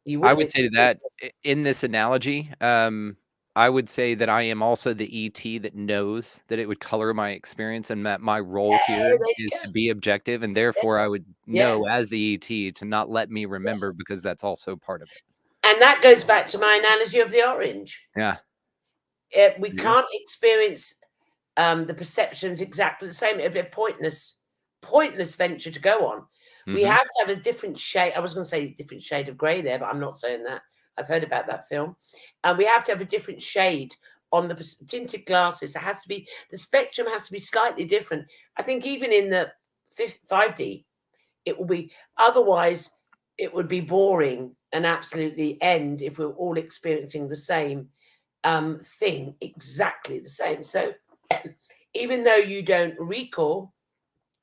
A: you would
B: I
A: have
B: would say to
A: experienced
B: that, in this analogy, I would say that I am also the ET that knows that it would color my experience, and that my role
A: Hey,
B: here
A: there you
B: is
A: go.
B: to be objective, and therefore I would
A: Yeah,
B: know as the ET to not let me
A: yeah.
B: remember, because that's also part of it.
A: And that goes back to my analogy of the orange.
B: Yeah.
A: We
B: Yeah.
A: can't experience the perceptions exactly the same. It'd be a pointless venture to go on. We
B: Mm-hmm.
A: have to have a different shade. I was going to say different shade of grey there, but I'm not saying that. I've heard about that film. And we have to have a different shade on the tinted glasses. It has to be, the spectrum has to be slightly different. I think even in the 5D, it will be, otherwise it would be boring and absolutely end if we're all experiencing the same thing, exactly the same. So even though you don't recall,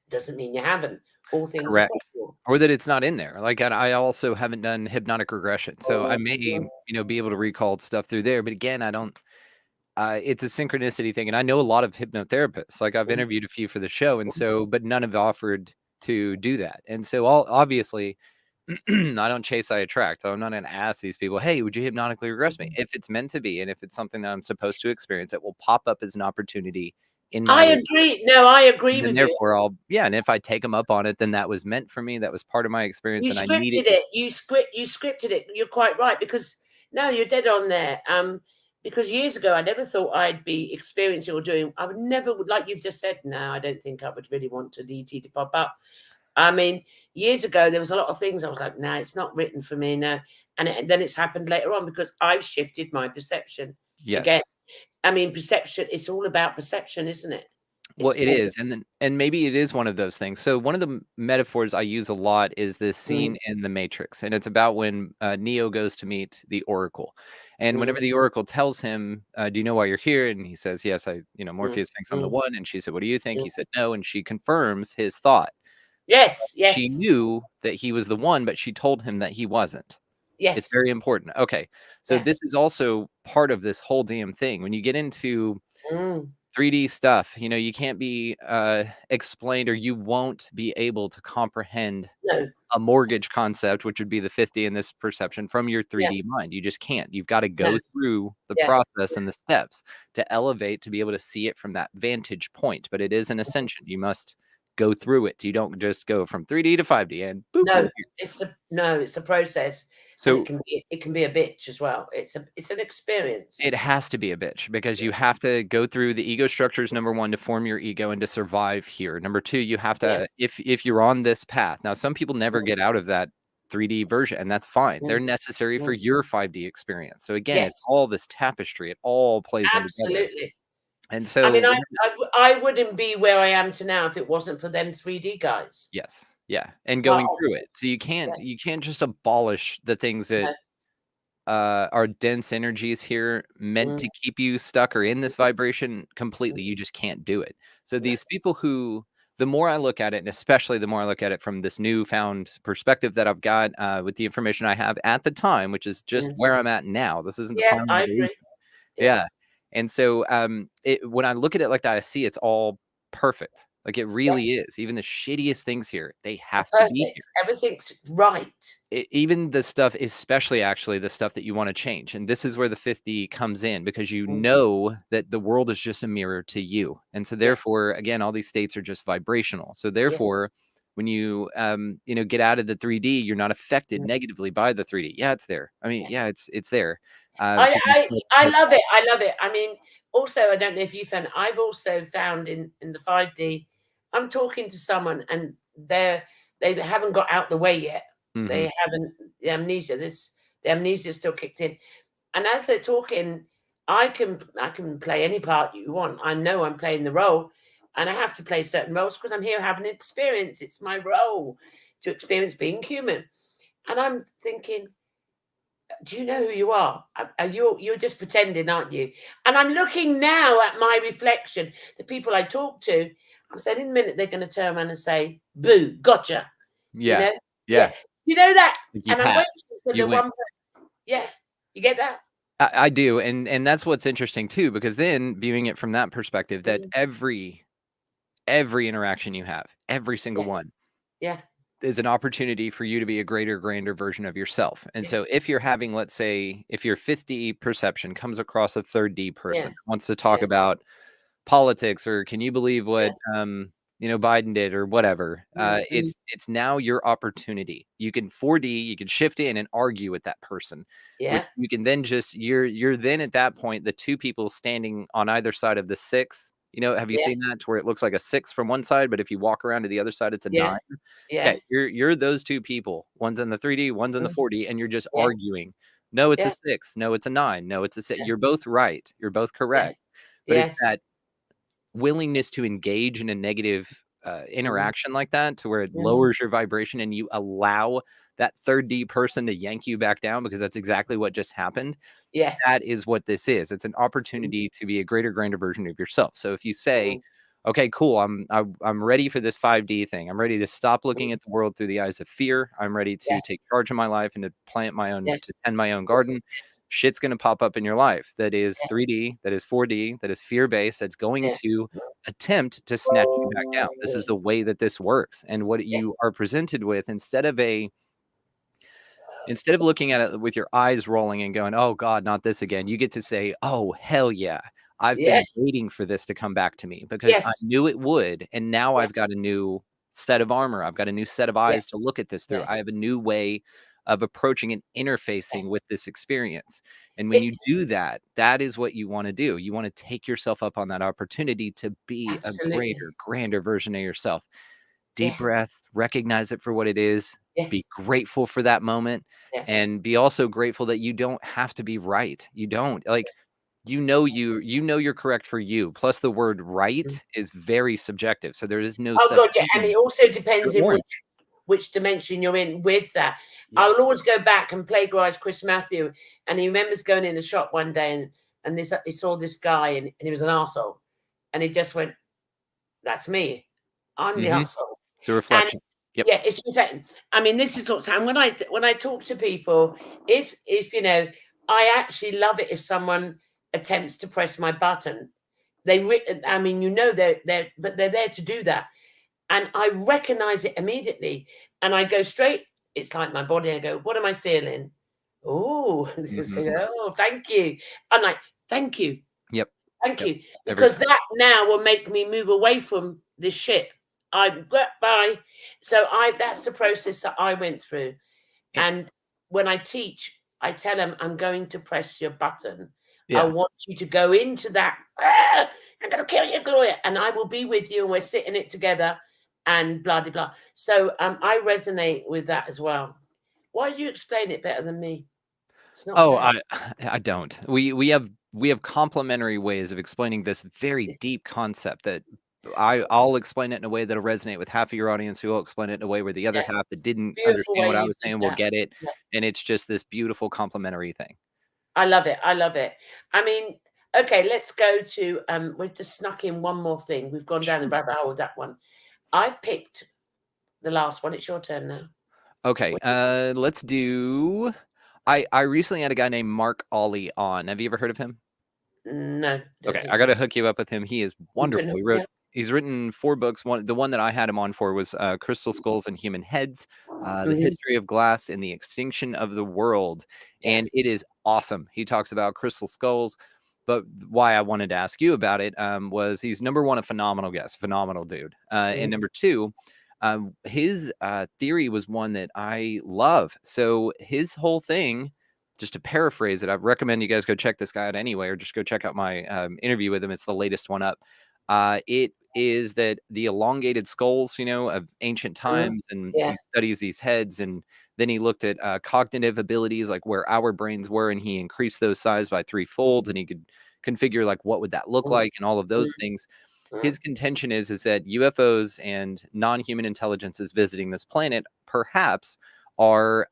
A: doesn't mean you haven't. All things are
B: Correct.
A: possible.
B: Or that it's not in there. Like, I also haven't done hypnotic regression, so I may, be able to recall stuff through there. But again, I don't. It's a synchronicity thing, and I know a lot of hypnotherapists. Like, I've interviewed a few for the show, and so, but none have offered to do that. And so, obviously, I don't chase, I attract. So I'm not going to ask these people, "Hey, would you hypnotically regress me?" If it's meant to be, and if it's something that I'm supposed to experience, it will pop up as an opportunity in my
A: I
B: life.
A: agree. No, I agree
B: And
A: with you.
B: therefore, and if I take them up on it, then that was meant for me. That was part of my experience,
A: You
B: and I need it.
A: scripted it. You scripted it. You're quite right, because no, you're dead on there. Because years ago I never thought I'd be experiencing or doing. I would never, like you've just said. No, I don't think I would really want to DT to pop up. I mean, years ago there was a lot of things I was like, no, it's not written for me. No, and then it's happened later on because I've shifted my perception.
B: Yes.
A: Again, I mean, perception. It's all about perception, isn't it?
B: Well, it is, and maybe it is one of those things. So one of the metaphors I use a lot is this scene in The Matrix, and it's about when Neo goes to meet the Oracle, and whenever the Oracle tells him, "Do you know why you're here?" and he says, "Yes, Morpheus thinks I'm the one," and she said, "What do you think?" He said, "No," and she confirms his thought.
A: Yes,
B: She
A: yes,
B: knew that he was the one, but she told him that he wasn't. It's
A: yes.
B: very important. Okay, so
A: Yeah.
B: this is also part of this whole damn thing. When you get into
A: Mm.
B: 3D stuff, you can't be explained, or you won't be able to comprehend
A: No.
B: a mortgage concept, which would be the 50 in this perception, from your 3D
A: Yes.
B: mind. You just can't. You've got to
A: No.
B: go through the
A: Yeah.
B: process and the steps to elevate, to be able to see it from that vantage point. But it is an ascension. You must go through it. You don't just go from 3D to 5D and boop.
A: No, it's a process.
B: So
A: and it can be a bitch as well. It's an experience.
B: it has to be a bitch because you have to go through the ego structures, number one, to form your ego and to survive here. Number two, you have to, if you're on this path. Now, some people never get out of that 3D version, and that's fine. They're necessary for your 5D experience. So again, it's all this tapestry. It all plays in together.
A: Absolutely.
B: And so
A: I mean, I wouldn't be where I am to now if it wasn't for them 3D guys.
B: Yes. Yeah. And going through it. So you can't just abolish the things that are dense energies here meant to keep you stuck or in this vibration completely. You just can't do it. So these people who, the more I look at it, and especially the more I look at it from this newfound perspective that I've got with the information I have at the time, which is just where I'm at now. This isn't the final
A: I
B: evolution.
A: agree.
B: Yeah. And so when I look at it like that, I see it's all perfect. Like it really is. Even the shittiest things here, they have to be here.
A: Everything's right.
B: Even the stuff, especially actually the stuff that you want to change. And this is where the 50 comes in, because you know that the world is just a mirror to you. And so therefore, again, all these states are just vibrational. So therefore, when you get out of the 3D, you're not affected negatively by the 3D. Yeah, it's there. I mean, it's there.
A: I love it. I love it. I mean, also, I don't know if you found, I've also found in the 5D, I'm talking to someone and they haven't got out the way yet. They haven't, the amnesia still kicked in. And as they're talking, I can play any part you want. I know I'm playing the role, and I have to play certain roles because I'm here having an experience. It's my role to experience being human. And I'm thinking, do you know who you are? You're just pretending, aren't you? And I'm looking now at my reflection, the people I talk to. I'm saying in a minute they're going to turn around and say, "Boo, gotcha."
B: Yeah,
A: you know?
B: yeah.
A: You know that, and I'm
B: passed.
A: waiting for the one. Yeah, you get that.
B: I do, and that's what's interesting too, because then viewing it from that perspective, that every interaction you have, every single one, is an opportunity for you to be a greater, grander version of yourself. And so if you're having, let's say, if your 50 perception comes across a 3D person, wants to talk about politics, or can you believe what Biden did, or whatever, it's now your opportunity. You can 4D, you can shift in and argue with that person. Which you can then just, you're then at that point the two people standing on either side of the 6. Have you seen that, to where it looks like a 6 from one side, but if you walk around to the other side, it's a 9? Okay, you're those two people. One's in the 3D, one's in the 4D, and you're just arguing. No, it's a 6. No, it's a 9. No, it's a 6. You're both right. You're both correct. But it's that willingness to engage in a negative interaction like that, to where it lowers your vibration, and you allow that 3D person to yank you back down, because that's exactly what just happened. That is what this is. It's an opportunity to be a greater, grander version of yourself. So if you say, okay, cool, I'm ready for this 5D thing. I'm ready to stop looking at the world through the eyes of fear. I'm ready to take charge of my life and to plant my own, to tend my own garden. Shit's going to pop up in your life that is 3D, that is 4D, that is fear-based, that's going to attempt to snatch you back down. This is the way that this works. And what you are presented with, instead of looking at it with your eyes rolling and going, oh God, not this again, you get to say, oh, hell yeah. I've been waiting for this to come back to me, because I knew it would. And now I've got a new set of armor. I've got a new set of eyes to look at this through. I have a new way of approaching and interfacing with this experience. And when you do that, that is what you want to do. You want to take yourself up on that opportunity to be a greater, grander version of yourself. Deep breath, recognize it for what it is, be grateful for that moment, and be also grateful that you don't have to be right. You don't, you're correct for you. Plus the word right is very subjective. So there is no
A: and it also depends in which dimension you're in with that. I'll always go back and plagiarize Chris Matthew, and he remembers going in a shop one day and he saw this guy and he was an arsehole, and he just went, that's me, I'm the arsehole.
B: It's a reflection.
A: Yeah, it's reflecting. I mean, this is what's happening when I talk to people. If I actually love it if someone attempts to press my button. They're there to do that. And I recognize it immediately. And I go straight, it's like my body. I go, what am I feeling? Oh, oh, thank you. I'm like, thank you.
B: Yep.
A: Thank you. Because that now will make me move away from this shit. Bye. So that's the process that I went through. And when I teach, I tell them, I'm going to press your button. I want you to go into that. I'm going to kill you, Gloria, and I will be with you, and we're sitting it together, and blah blah blah. So I resonate with that as well. Why do you explain it better than me? It's not fair.
B: I don't. We have complementary ways of explaining this very deep concept that I'll explain it in a way that'll resonate with half of your audience, who will explain it in a way where the other half that didn't
A: Beautiful
B: understand
A: way
B: what I
A: you
B: was
A: did
B: saying will
A: that.
B: get it.
A: Yeah.
B: And it's just this beautiful complementary thing.
A: I love it. I love it. I mean, okay, let's go to we've just snuck in one more thing. We've gone down the rabbit hole with that one. I've picked the last one. It's your turn now.
B: Okay, let's do. I recently had a guy named Mark Ollie on. Have you ever heard of him?
A: No.
B: Okay, I got to hook you up with him. He is wonderful. He's written 4 books. The one that I had him on for was Crystal Skulls and Human Heads, The History of Glass and the Extinction of the World. And it is awesome. He talks about crystal skulls. But why I wanted to ask you about it was he's number one, a phenomenal guest, phenomenal dude. And number two, his theory was one that I love. So his whole thing, just to paraphrase it, I recommend you guys go check this guy out anyway, or just go check out my interview with him. It's the latest one up. It is that the elongated skulls, of ancient times, and he studies these heads, and then he looked at cognitive abilities, like where our brains were, and he increased those size by 3-fold, and he could configure like what would that look like, and all of those things. His contention is that UFOs and non-human intelligences visiting this planet perhaps are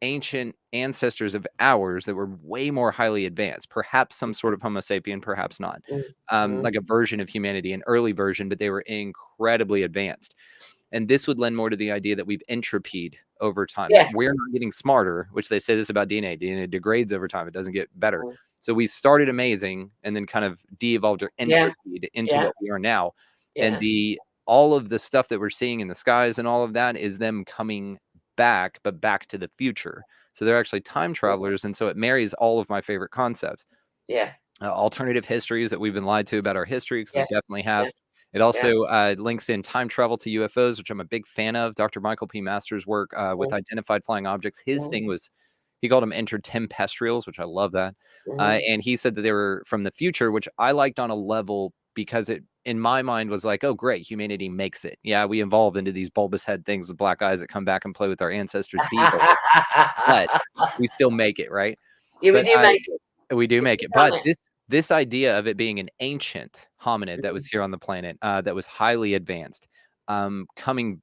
B: ancient ancestors of ours that were way more highly advanced, perhaps some sort of Homo sapien, perhaps not, like a version of humanity, an early version, but they were incredibly advanced. And this would lend more to the idea that we've entropied over time, that we're not getting smarter, which they say this about DNA. DNA degrades over time. It doesn't get better. So we started amazing and then kind of de-evolved or entropied into what we are now. And all of the stuff that we're seeing in the skies and all of that is them coming back, but back to the future. So they're actually time travelers. And so it marries all of my favorite concepts. Alternative histories that we've been lied to about our history, because we definitely have. It also links in time travel to UFOs, which I'm a big fan of. Dr. Michael P. Masters' work with identified flying objects. His thing was, he called them intertempestrials, which I love that. And he said that they were from the future, which I liked on a level because it, in my mind, was like, oh, great, humanity makes it. Yeah, we evolved into these bulbous head things with black eyes that come back and play with our ancestors' beaver. But we still make it, right?
A: Yeah, we do make it.
B: We do make it. But this idea of it being an ancient hominid that was here on the planet, that was highly advanced, coming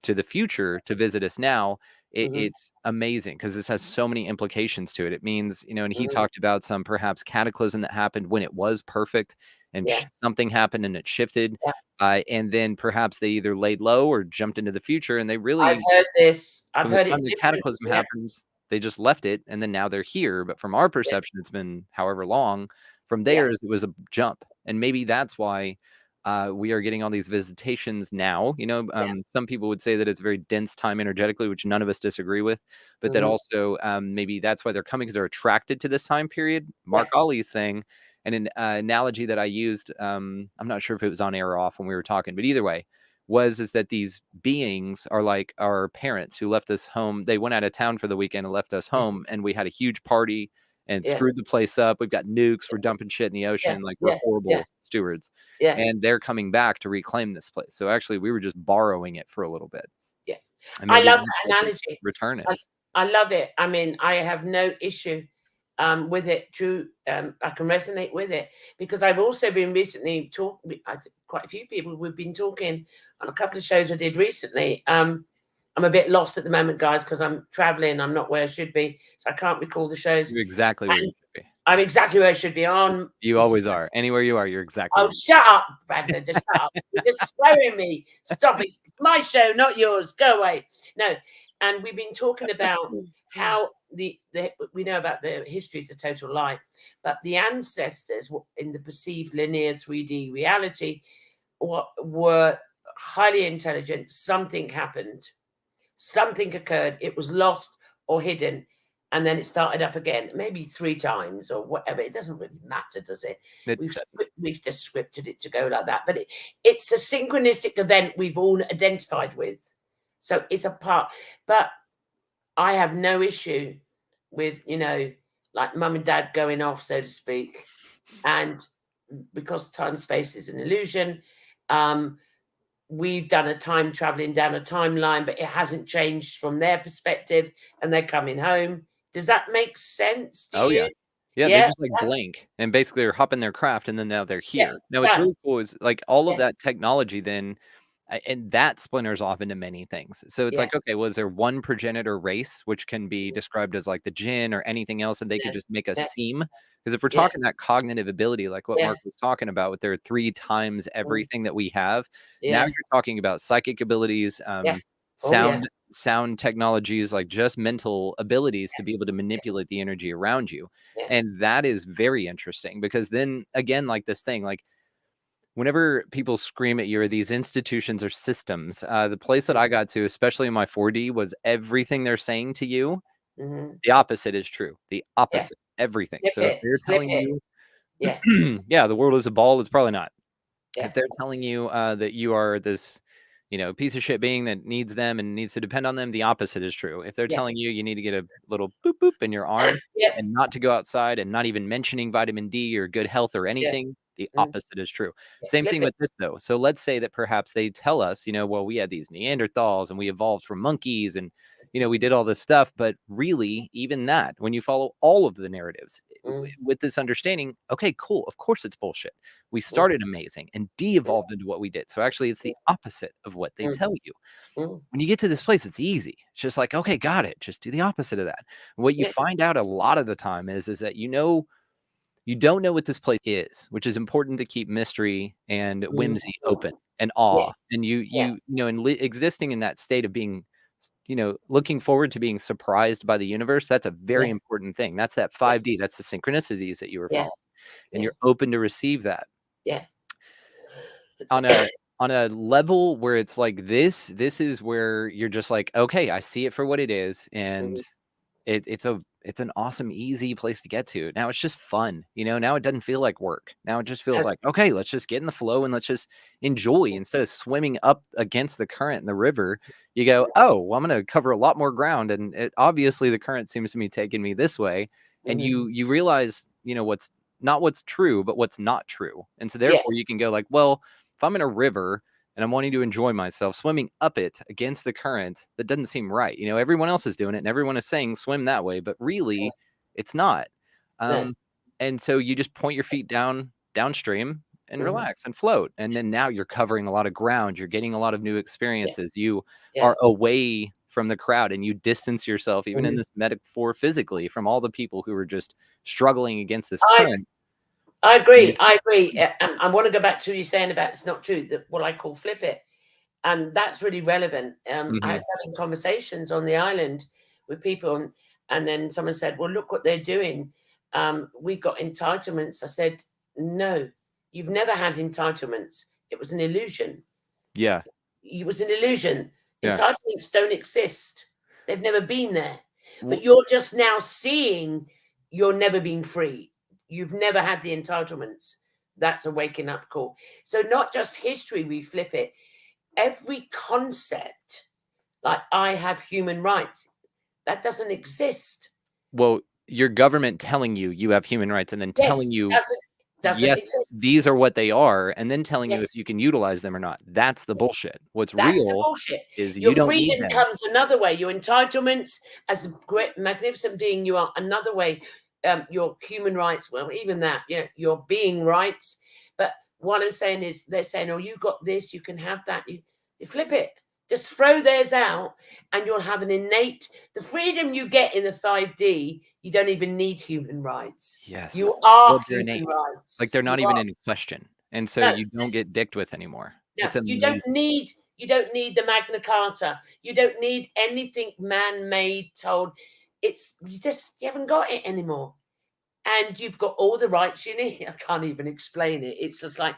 B: to the future to visit us now, it's amazing because this has so many implications to it. It means, and he talked about some perhaps cataclysm that happened when it was perfect, and something happened and it shifted. And then perhaps they either laid low or jumped into the future, and they really,
A: I've heard this. I've heard it.
B: The cataclysm happens, they just left it, and then now they're here. But from our perception, it's been however long. From theirs, it was a jump. And maybe that's why we are getting all these visitations now. Some people would say that it's very dense time energetically, which none of us disagree with. But that also maybe that's why they're coming, because they're attracted to this time period. Mark Ollie's thing, and an analogy that I used, I'm not sure if it was on air or off when we were talking, but either way, is that these beings are like our parents who left us home. They went out of town for the weekend and left us home, and we had a huge party and screwed the place up. We've got nukes. We're dumping shit in the ocean. Like we're horrible stewards. And they're coming back to reclaim this place. So actually, we were just borrowing it for a little bit.
A: I love that analogy.
B: Return is.
A: I love it. I mean, I have no issue with it, Drew. I can resonate with it because I've also been recently talking. Quite a few people we've been talking on a couple of shows I did recently. I'm a bit lost at the moment, guys, because I'm traveling. I'm not where I should be, so I can't recall the shows.
B: You're exactly where you should be.
A: I'm exactly where I should be on.
B: You always are. Anywhere you are, you're exactly.
A: Oh, shut up, Brandon. Just shut up. You're just swearing me. Stop it. It's my show, not yours. Go away. No. And we've been talking about how we know about the history is a total lie, but the ancestors in the perceived linear 3D reality were highly intelligent. Something happened. Something occurred. It was lost or hidden. and then it started up again, maybe 3 times or whatever. It doesn't really matter, does it? We've just scripted it to go like that, but it's a synchronistic event we've all identified with, so it's a part. But I have no issue with, like mum and dad going off, so to speak, and because time space is an illusion, we've done a time traveling down a timeline, but it hasn't changed from their perspective, and they're coming home. Does that make sense to you?
B: Yeah, they just like blink and basically are hopping their craft, and then now they're here. Now, what's really cool is like all of that technology then, and that splinters off into many things. So it's like, okay, was there one progenitor race, which can be described as like the jinn or anything else, and they could just make us seem? Because if we're talking that cognitive ability, like what Mark was talking about, with their 3 times everything that we have, now you're talking about psychic abilities, sound technologies, like just mental abilities to be able to manipulate the energy around you. And that is very interesting, because then again, like this thing, like whenever people scream at you or these institutions or systems, the place that I got to, especially in my 4D, was everything they're saying to you, the opposite is true. The opposite, everything. So if they're telling you, the world is a ball, it's probably not. If they're telling you that you are this, piece of shit being that needs them and needs to depend on them, the opposite is true. If they're telling you you need to get a little boop boop in your arm and not to go outside, and not even mentioning vitamin D or good health or anything, the opposite is true. Same thing with this though. So let's say that perhaps they tell us, well, we had these Neanderthals and we evolved from monkeys, and we did all this stuff, but really, even that, when you follow all of the narratives with this understanding, okay, cool, of course it's bullshit. We started amazing and de-evolved into what we did. So actually it's the opposite of what they tell you. When you get to this place, it's easy. It's just like, okay, got it. Just do the opposite of that. What you find out a lot of the time is that you don't know what this place is, which is important to keep mystery and whimsy open, and awe. And existing in that state of being, looking forward to being surprised by the universe, that's a very important thing. That's that 5D. That's the synchronicities that you were following. And you're open to receive that. On a level where it's like this is where you're just like, okay, I see it for what it is. And it's an awesome, easy place to get to. Now it's just fun. Now it doesn't feel like work. Now it just feels like, okay, let's just get in the flow and let's just enjoy. Instead of swimming up against the current in the river, you go, oh, well, I'm going to cover a lot more ground. And obviously the current seems to be taking me this way. And you realize, what's not what's true, but what's not true. And so therefore you can go like, well, if I'm in a river and I'm wanting to enjoy myself, swimming up it against the current, that doesn't seem right. Everyone else is doing it and everyone is saying swim that way, but really it's not. And so you just point your feet downstream and relax and float. And then now you're covering a lot of ground. You're getting a lot of new experiences. You are away from the crowd, and you distance yourself, even in this metaphor, physically, from all the people who are just struggling against this current.
A: I agree. And I want to go back to what you're saying about it's not true, that what I call flip it. And that's really relevant. I had having conversations on the island with people, and then someone said, well, look what they're doing. We got entitlements. I said, no, you've never had entitlements. It was an illusion.
B: Yeah.
A: It was an illusion. Entitlements don't exist. They've never been there. But you're just now seeing you're never been free. You've never had the entitlements. That's a waking up call. So not just history, we flip it. Every concept, like I have human rights, that doesn't exist.
B: Well, your government telling you have human rights, and then telling you
A: doesn't exist.
B: These are what they are, and then telling you if you can utilize them or not. That's the bullshit. What's real
A: the bullshit.
B: is
A: your
B: you don't
A: freedom
B: need them.
A: Comes another way. Your entitlements, as a great magnificent being you are, another way. Your human rights, well, even that, your being rights. But what I'm saying is, they're saying, oh, you got this, you can have that. You flip it. Just throw theirs out, and you'll have an innate, the freedom you get in the 5D, you don't even need human rights.
B: Yes.
A: You are
B: human
A: innate. Rights.
B: Like they're not even in question. And so you don't get dicked with anymore.
A: No,
B: it's amazing.
A: You don't need the Magna Carta. You don't need anything man-made told. You haven't got it anymore. And you've got all the rights you need. I can't even explain it. It's just like,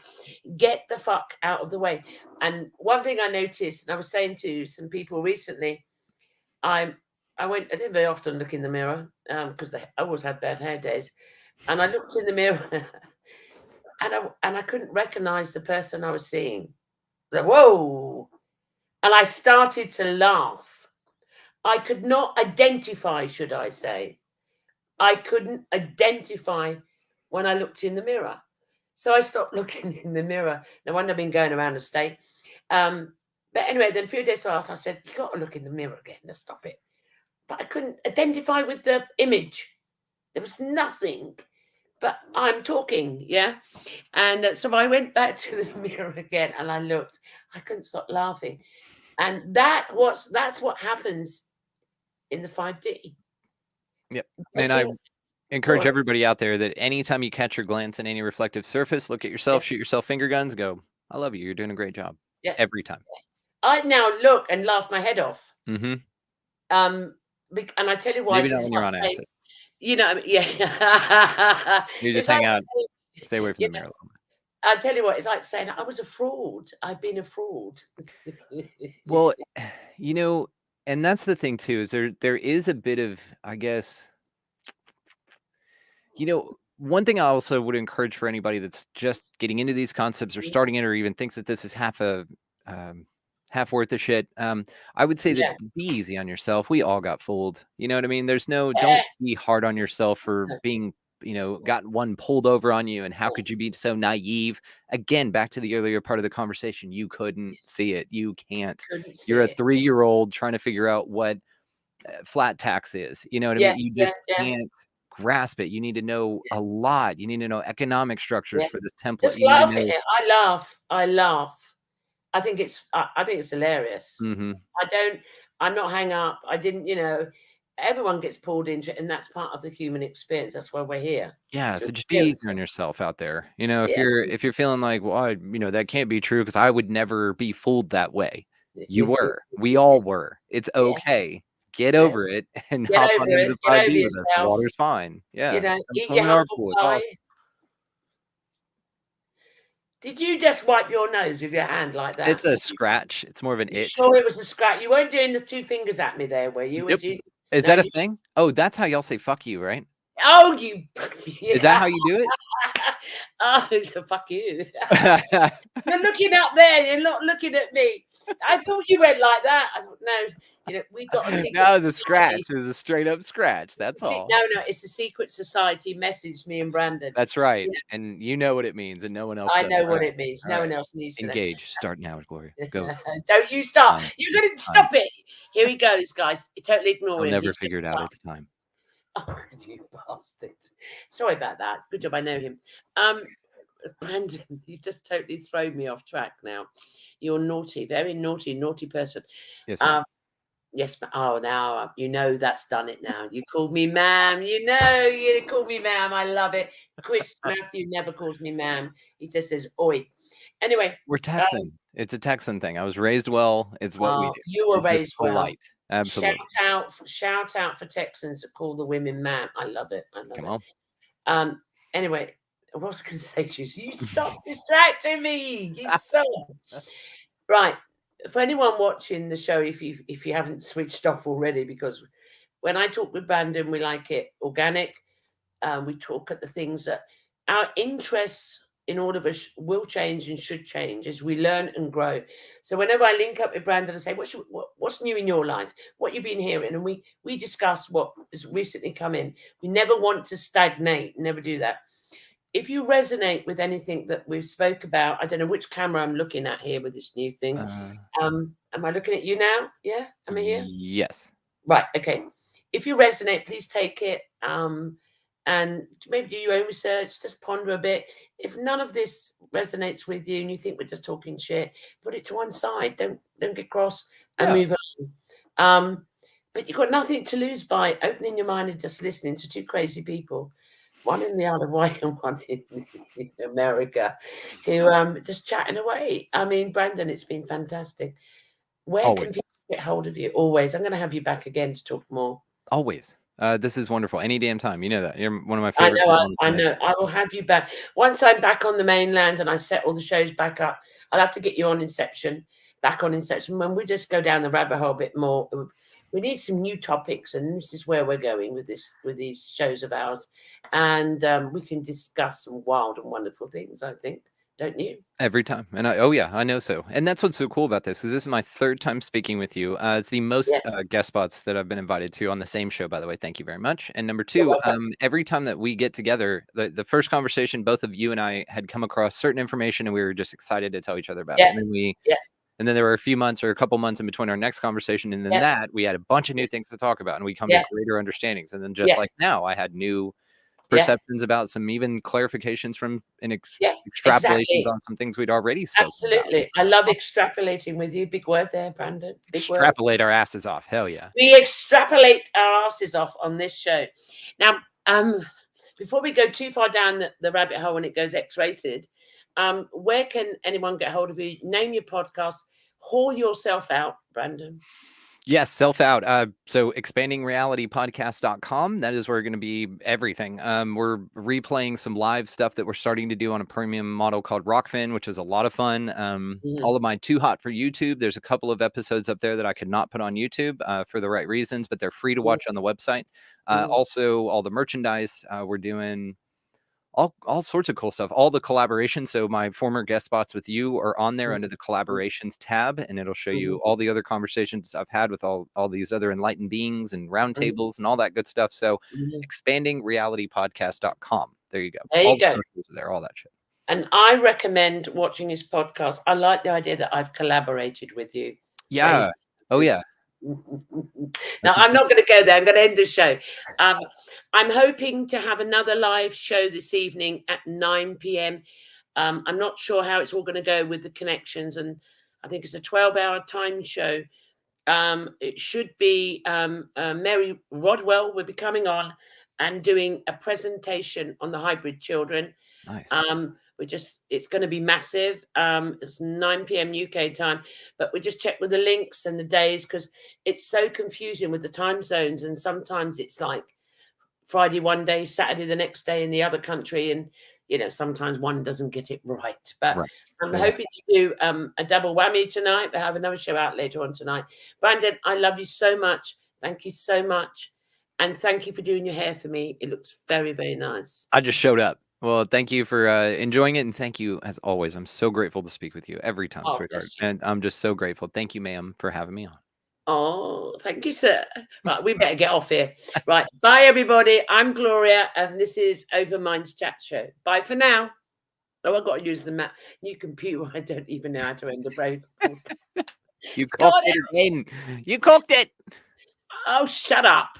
A: get the fuck out of the way. And one thing I noticed, and I was saying to some people recently, I didn't very often look in the mirror because I always had bad hair days. And I looked in the mirror and I couldn't recognize the person I was seeing. Like, whoa. And I started to laugh. I could not identify, should I say. I couldn't identify when I looked in the mirror. So I stopped looking in the mirror. No wonder I've been going around the state. But anyway, then a few days after, I said, you got to look in the mirror again. Let's stop it. But I couldn't identify with the image. There was nothing. But I'm talking, yeah? And so I went back to the mirror again and I looked. I couldn't stop laughing. And that's what happens in the 5D.
B: Yep. And I encourage everybody out there that anytime you catch your glance in any reflective surface, look at yourself, shoot yourself finger guns, go, I love you. You're doing a great job.
A: Yeah.
B: Every time.
A: I now look and laugh my head off.
B: Mm-hmm.
A: And I tell you why.
B: Maybe not when you're on acid.
A: You know, yeah.
B: You just hang out, stay away from the mirror.
A: I'll tell you what, it's like saying I was a fraud. I've been a fraud.
B: Well, you know, and that's the thing too, is there is a bit of, I guess, you know, one thing I also would encourage for anybody that's just getting into these concepts or starting it or even thinks that this is half worth of shit. I would say that be easy on yourself. We all got fooled. You know what I mean? There's no, don't be hard on yourself for being, you know, got one pulled over on you. And how could you be so naive? Again, back to the earlier part of the conversation, you couldn't see it. You can't. You're a 3-year-old trying to figure out what flat tax is. You know what I mean? You just can't grasp it. You need to know a lot. You need to know economic structures for this template.
A: Just laugh at it. I laugh. I think it's hilarious.
B: Mm-hmm.
A: I'm not hang up. I didn't, you know, everyone gets pulled into it, and that's part of the human experience. That's why we're here.
B: Yeah. So just be easy on yourself out there. You know, if you're feeling like, well, you know, that can't be true because I would never be fooled that way. You were. We all were. It's okay. Get over it and hop on into the 5D with us. The water's fine. Yeah.
A: You know, eat your humble pie. Did you just wipe your nose with your hand like that?
B: It's a scratch. It's more of an itch.
A: Sure, it was a scratch. You weren't doing the 2 fingers at me there, were you?
B: Yep. Is that a thing? Oh, that's how y'all say fuck you, right?
A: Oh, you.
B: Yeah. Is that how you do it?
A: Oh, fuck you. You're looking up there. You're not looking at me. I thought you went like that. I thought, no. You know, we got a secret.
B: No, it was a scratch. It was a straight up scratch. That's all.
A: No, it's a secret society messaged me and Brandon.
B: That's right. You know? And you know what it means, and no one else does.
A: I know what it means. No one else needs to
B: engage. Start now, Gloria. Go.
A: Don't you start. You're going to stop it. Here he goes, guys. Totally ignore him.
B: I'll never figure it out. It's time.
A: Oh, you bastard. Sorry about that. Good job I know him. Brandon, you've just totally thrown me off track now. You're naughty, very naughty person.
B: Yes, ma'am.
A: Yes, oh, now you know that's done it now. You called me ma'am. You know, you called me ma'am. I love it. Chris Matthew never calls me ma'am. He just says, oi. Anyway.
B: We're Texan. It's a Texan thing. I was raised well. It's what we do.
A: You were raised well.
B: Polite. Absolutely.
A: Shout out for Texans that call the women ma'am. I love it.
B: Come on.
A: Anyway, what was I going to say to you? You stop distracting me. You son. Right. For anyone watching the show, if you haven't switched off already, because when I talk with Brandon, we like it organic. We talk at the things that our interests in all of us will change and should change as we learn and grow. So whenever I link up with Brandon and say, what's new in your life? What you've been hearing? And we discuss what has recently come in. We never want to stagnate, never do that. If you resonate with anything that we've spoke about, I don't know which camera I'm looking at here with this new thing. Am I looking at you now? Yeah? Am I here?
B: Yes.
A: Right. Okay. If you resonate, please take it and maybe do your own research. Just ponder a bit. If none of this resonates with you and you think we're just talking shit, put it to one side. Don't get cross and move on. But you've got nothing to lose by opening your mind and just listening to 2 crazy people. One in the Isle of Wight and one in America, who just chatting away. I mean, Brandon, it's been fantastic. Where can people get hold of you? Always. I'm going to have you back again to talk more.
B: Always. This is wonderful. Any damn time. You know that. You're one of my favorite.
A: I know. I will have you back. Once I'm back on the mainland and I set all the shows back up, I'll have to get you on Inception, back on Inception, when we just go down the rabbit hole a bit more we need some new topics, and this is where we're going with these shows of ours, and we can discuss some wild and wonderful things, I think, don't you?
B: Every time. And I know so. And that's what's so cool about this, is this is my third time speaking with you. It's the most guest spots that I've been invited to on the same show, by the way. Thank you very much. And number two, every time that we get together, the first conversation, both of you and I had come across certain information, and we were just excited to tell each other about it. And then and then there were a few months or a couple months in between our next conversation. And then that we had a bunch of new things to talk about, and we come to greater understandings. And then just like now, I had new perceptions about some, even clarifications from extrapolations on some things we'd already spoken
A: Absolutely.
B: about.
A: I love extrapolating with you. Big word there, Brandon. Big
B: Extrapolate our asses off. Hell yeah.
A: We extrapolate our asses off on this show. Now, before we go too far down the rabbit hole when it goes X-rated, where can anyone get hold of you? Name your podcast. Haul yourself out, Brandon.
B: Yes, self out. So expandingrealitypodcast.com. That is where we're going to be everything. We're replaying some live stuff that we're starting to do on a premium model called Rockfin, which is a lot of fun. All of my Too Hot for YouTube. There's a couple of episodes up there that I could not put on YouTube for the right reasons, but they're free to watch on the website. Also, all the merchandise we're doing. All sorts of cool stuff, all the collaborations. So my former guest spots with you are on there under the collaborations tab, and it'll show you all the other conversations I've had with all these other enlightened beings and roundtables and all that good stuff. So expandingrealitypodcast.com. There you go.
A: There you go.
B: There, all that shit.
A: And I recommend watching his podcast. I like the idea that I've collaborated with you.
B: Yeah. Oh yeah.
A: Now, I'm not going to go there. I'm going to end the show. I'm hoping to have another live show this evening at 9 p.m. I'm not sure how it's all going to go with the connections, and I think it's a 12-hour time show. It should be Mary Rodwell will be coming on and doing a presentation on the hybrid children.
B: Nice.
A: It's going to be massive. It's 9 p.m. UK time, but we just check with the links and the days, because it's so confusing with the time zones. And sometimes it's like Friday one day, Saturday the next day in the other country. And, sometimes one doesn't get it right. But I'm hoping to do a double whammy tonight. I have another show out later on tonight. Brandon, I love you so much. Thank you so much. And thank you for doing your hair for me. It looks very, very nice.
B: I just showed up. Well, thank you for enjoying it, and thank you as always. I'm so grateful to speak with you every time, sweetheart. And I'm just so grateful. Thank you, ma'am, for having me on.
A: Oh, thank you, sir. Right, we better get off here. Right, bye, everybody. I'm Gloria, and this is Open Minds Chat Show. Bye for now. Oh, I've got to use the new computer. I don't even know how to end the break.
B: You cooked it again. You cooked it.
A: Oh, shut up.